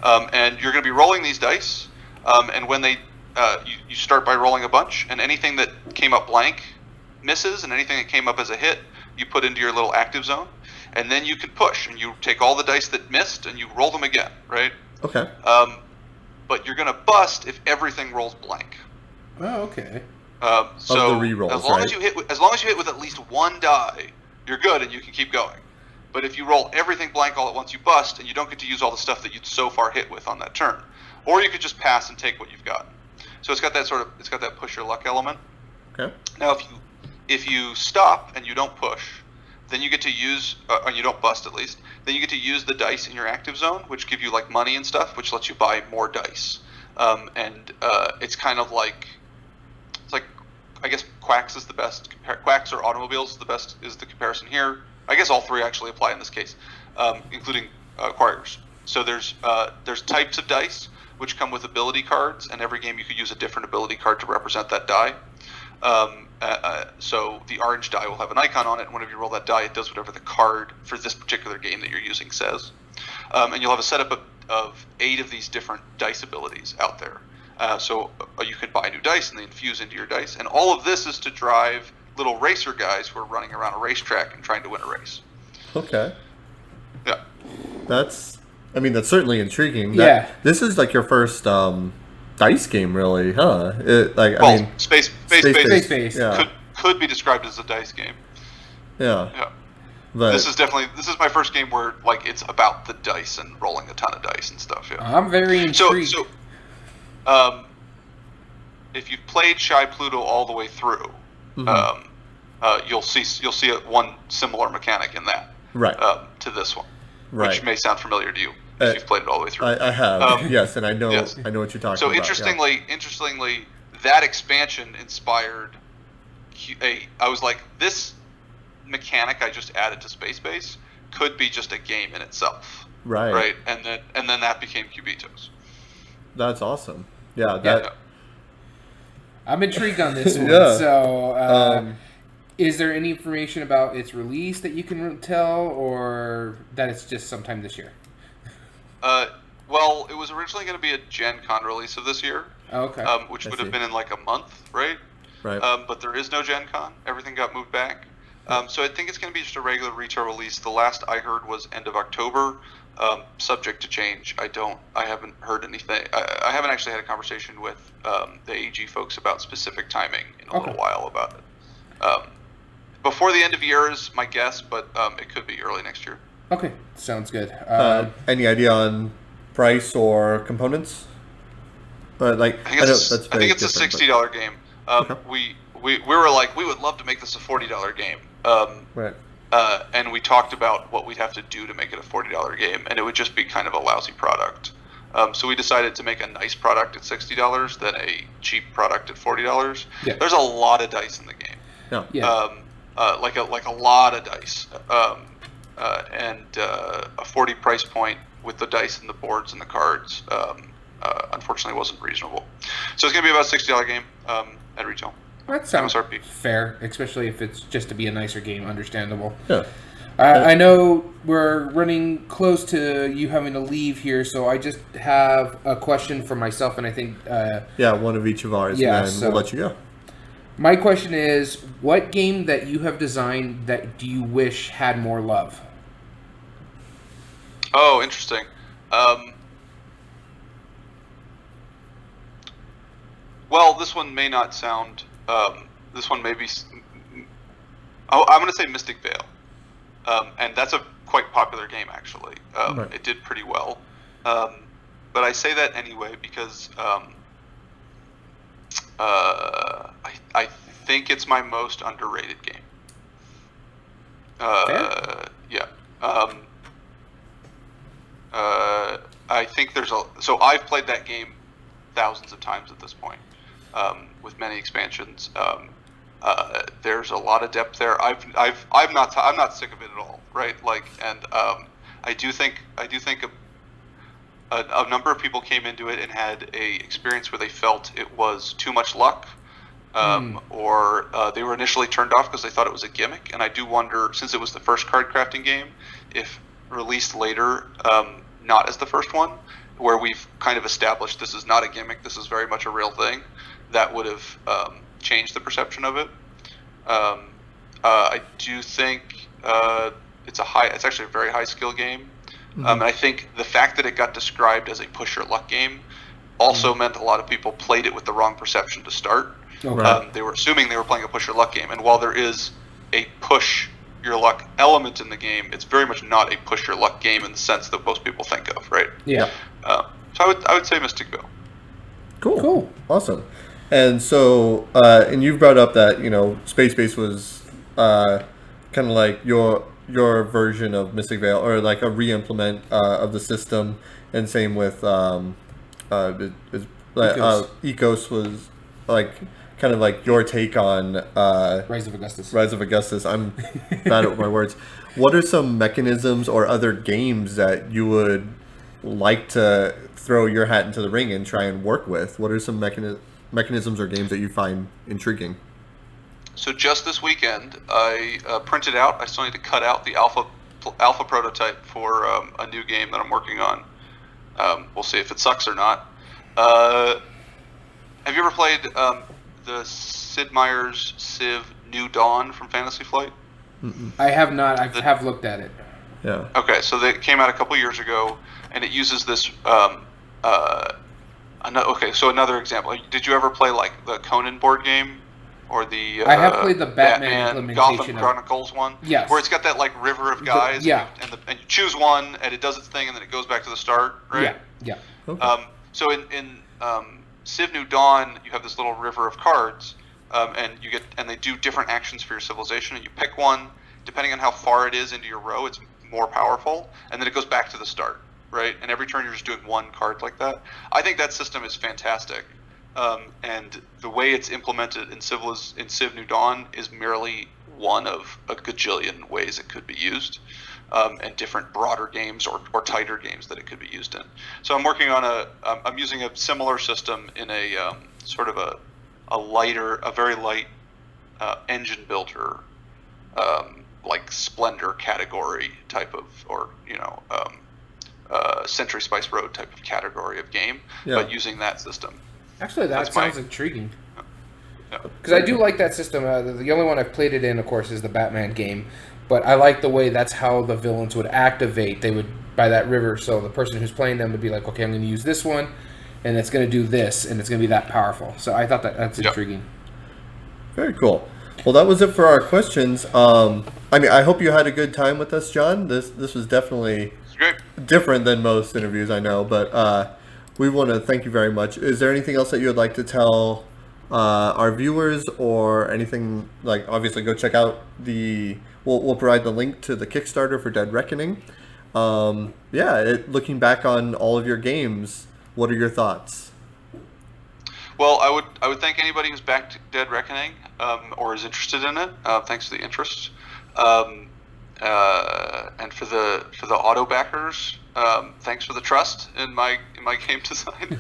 C: And you're going to be rolling these dice, and when you start by rolling a bunch, and anything that came up blank misses, and anything that came up as a hit, you put into your little active zone, and then you can push, and you take all the dice that missed, and you roll them again, right?
A: Okay.
C: But you're going to bust if everything rolls blank.
B: Oh, okay.
A: So the re-rolls,
C: as long as you hit with at least one die, you're good, and you can keep going. But if you roll everything blank all at once, you bust, and you don't get to use all the stuff that you'd so far hit with on that turn. Or you could just pass and take what you've got. So it's got that push your luck element.
A: Okay.
C: Now, if you stop and you don't push, then you get to use, or you don't bust at least, then you get to use the dice in your active zone, which give you like money and stuff, which lets you buy more dice. It's kind of like, I guess Quacks is the best. Quacks or Automobiles is the comparison here. I guess all 3 actually apply in this case, including Quarriers. So there's types of dice which come with ability cards, and every game you could use a different ability card to represent that die. So the orange die will have an icon on it, and whenever you roll that die, it does whatever the card for this particular game that you're using says. And you'll have a setup of 8 of these different dice abilities out there. So you can buy new dice and they infuse into your dice. And all of this is to drive little racer guys who are running around a racetrack and trying to win a race.
A: Okay.
C: Yeah.
A: That's certainly intriguing.
B: Yeah.
A: This is like your first dice game, really, huh?
C: Space-based.
A: Yeah.
C: Could be described as a dice game.
A: Yeah.
C: Yeah.
A: But
C: this is my first game where like it's about the dice and rolling a ton of dice and stuff. Yeah.
B: I'm very intrigued.
C: So, if you've played Shy Pluto all the way through, you'll see one similar mechanic in that,
A: right,
C: to this one,
A: right,
C: which may sound familiar to you if you've played it all the way through.
A: I have, yes, and I know
C: yes.
A: I know what you're talking
C: so
A: about.
C: Interestingly, that expansion inspired I was like, this mechanic I just added to Space Base could be just a game in itself, right, and then that became Cubitos.
A: That's awesome. Yeah.
C: Yeah.
B: I'm intrigued on this one.
A: Yeah.
B: So, is there any information about its release that you can tell, or that it's just sometime this year?
C: Well, it was originally going to be a Gen Con release of this year.
B: Okay.
C: Which would have been in like a month, right?
A: Right.
C: But there is no Gen Con. Everything got moved back. So I think it's going to be just a regular retail release. The last I heard was end of October. Subject to change. I haven't heard anything. I haven't actually had a conversation with the AG folks about specific timing in a little while about it. Before the end of year is my guess, but it could be early next year.
B: Okay, sounds good.
A: Any idea on price or components? But
C: I think it's a $60 game. we were like, we would love to make this a $40 game.
A: Right.
C: And we talked about what we'd have to do to make it a $40 game, and it would just be kind of a lousy product. So we decided to make a nice product at $60 than a cheap product at $40.
B: Yeah.
C: There's a lot of dice in the game.
A: Yeah.
B: Yeah.
C: Like a lot of dice, and a 40 price point with the dice and the boards and the cards, unfortunately wasn't reasonable. So it's gonna be about a $60 game at retail.
B: That sounds
C: MSRP.
B: fair, especially if it's just to be a nicer game. Understandable.
A: Yeah.
B: I know we're running close to you having to leave here, so I just have a question for myself, and I think...
A: one of each of ours,
B: yeah,
A: and then we'll let you go.
B: My question is, what game that you have designed that do you wish had more love?
C: Oh, interesting. Well, this one may not sound... this one may be... I'm going to say Mystic Vale. And that's a quite popular game, actually.
A: Right.
C: It did pretty well. But I say that anyway because I think it's my most underrated game.
B: Fair.
C: Yeah. I think there's a... So I've played that game thousands of times at this point, with many expansions. There's a lot of depth there. I'm not sick of it at all, right? Like, and I do think a number of people came into it and had a experience where they felt it was too much luck, or they were initially turned off because they thought it was a gimmick. And I do wonder, since it was the first card crafting game, if released later, not as the first one, where we've kind of established this is not a gimmick, this is very much a real thing, that would have changed the perception of it. I do think it's actually a very high skill game. And I think the fact that it got described as a push your luck game also meant a lot of people played it with the wrong perception to start.
B: Okay.
C: They were assuming they were playing a push your luck game, and while there is a push your luck element in the game, it's very much not a push your luck game in the sense that most people think of, right?
B: Yeah.
C: So I would say Mystic Vale.
A: Cool. Awesome. And so, and you've brought up that, Space Base was kind of like your version of Mystic Vale, or like a re-implement of the system, and same with Ecos was like kind of like your take on
B: Rise of Augustus.
A: Rise of Augustus. I'm bad at my words. What are some mechanisms or other games that you would like to throw your hat into the ring and try and work with? What are some mechanisms or games that you find intriguing?
C: So just this weekend, I printed out. I still need to cut out the alpha prototype for a new game that I'm working on. We'll see if it sucks or not. Have you ever played the Sid Meier's Civ New Dawn from Fantasy Flight?
B: I have not. I have looked at it.
A: Yeah.
C: Okay, so they came out a couple years ago, and it uses this. Okay, so another example. Did you ever play like the Conan board game, or the?
B: I have played the Batman implementation
C: Gotham
B: of...
C: Chronicles one.
B: Yes.
C: Where it's got that like river of guys.
B: Yeah.
C: And you choose one, and it does its thing, and then it goes back to the start, right?
B: Yeah.
A: Okay.
C: So in Civ New Dawn, you have this little river of cards, and they do different actions for your civilization, and you pick one. Depending on how far it is into your row, it's more powerful, and then it goes back to the start, right? And every turn you're just doing one card like that. I think that system is fantastic, and the way it's implemented in Civ New Dawn is merely one of a gajillion ways it could be used, and different broader games or tighter games that it could be used in. So I'm working on I'm using a similar system in a sort of a very light engine builder, like Splendor category type of, or Century Spice Road type of category of game, but using that system.
B: Actually, that sounds intriguing.
C: Yeah.
B: Because I do like that system. The only one I've played it in, of course, is the Batman game. But I like the way that's how the villains would activate. They would, by that river, so the person who's playing them would be like, okay, I'm going to use this one, and it's going to do this, and it's going to be that powerful. So I thought that's intriguing.
A: Very cool. Well, that was it for our questions. I hope you had a good time with us, John. This was definitely different than most interviews I know, but we want to thank you very much. Is there anything else that you would like to tell our viewers or anything, like obviously go check out we'll provide the link to the Kickstarter for Dead Reckoning. Looking back on all of your games, what are your thoughts?
C: Well, I would thank anybody who's backed Dead Reckoning or is interested in it. Thanks for the interest. And for the auto backers, thanks for the trust in my game design.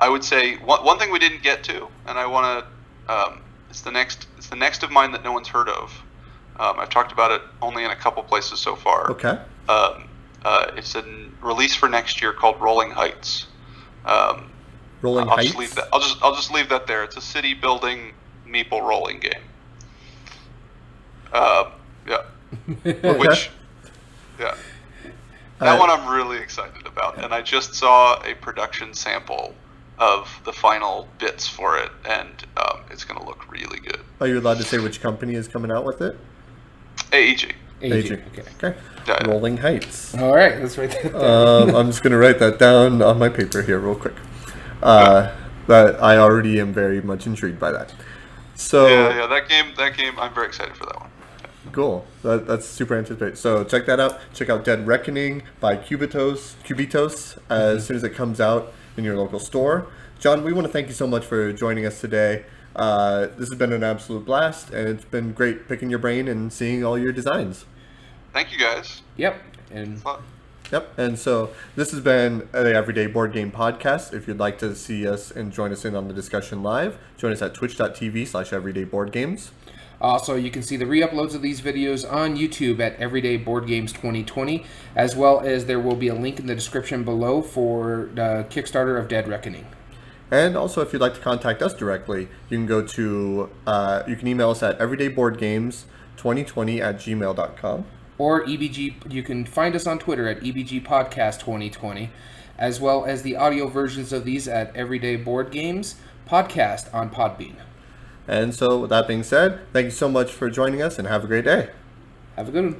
C: I would say one thing we didn't get to, and I want to. It's the next of mine that no one's heard of. I've talked about it only in a couple places so far.
A: Okay.
C: It's a release for next year called Rolling Heights.
A: Rolling
C: I'll
A: Heights.
C: Just leave that. I'll just leave that there. It's a city building meeple rolling game. Which, that one I'm really excited about, and I just saw a production sample of the final bits for it, and it's going to look really good.
A: Are you allowed to say which company is coming out with it?
C: AEG.
A: AEG. Okay. Yeah. Rolling Heights.
B: All right, let's write that
A: down. I'm just going to write that down on my paper here real quick. That I already am very much intrigued by that. So
C: that game, I'm very excited for that one.
A: Cool. That's super anticipated. So check that out. Check out Dead Reckoning by Cubitos as soon as it comes out in your local store. John, we want to thank you so much for joining us today. This has been an absolute blast, and it's been great picking your brain and seeing all your designs.
C: Thank you, guys.
B: Yep.
A: And so this has been the Everyday Board Game Podcast. If you'd like to see us and join us in on the discussion live, join us at twitch.tv/everydayboardgames.
B: Also, you can see the re-uploads of these videos on YouTube at Everyday Board Games 2020, as well as there will be a link in the description below for the Kickstarter of Dead Reckoning.
A: And also, if you'd like to contact us directly, you can go to, you can email us at everydayboardgames2020@gmail.com.
B: Or EBG, you can find us on Twitter at EBG Podcast 2020, as well as the audio versions of these at Everyday Board Games Podcast on Podbean.
A: And so, with that being said, thank you so much for joining us, and have a great day.
B: Have a good one.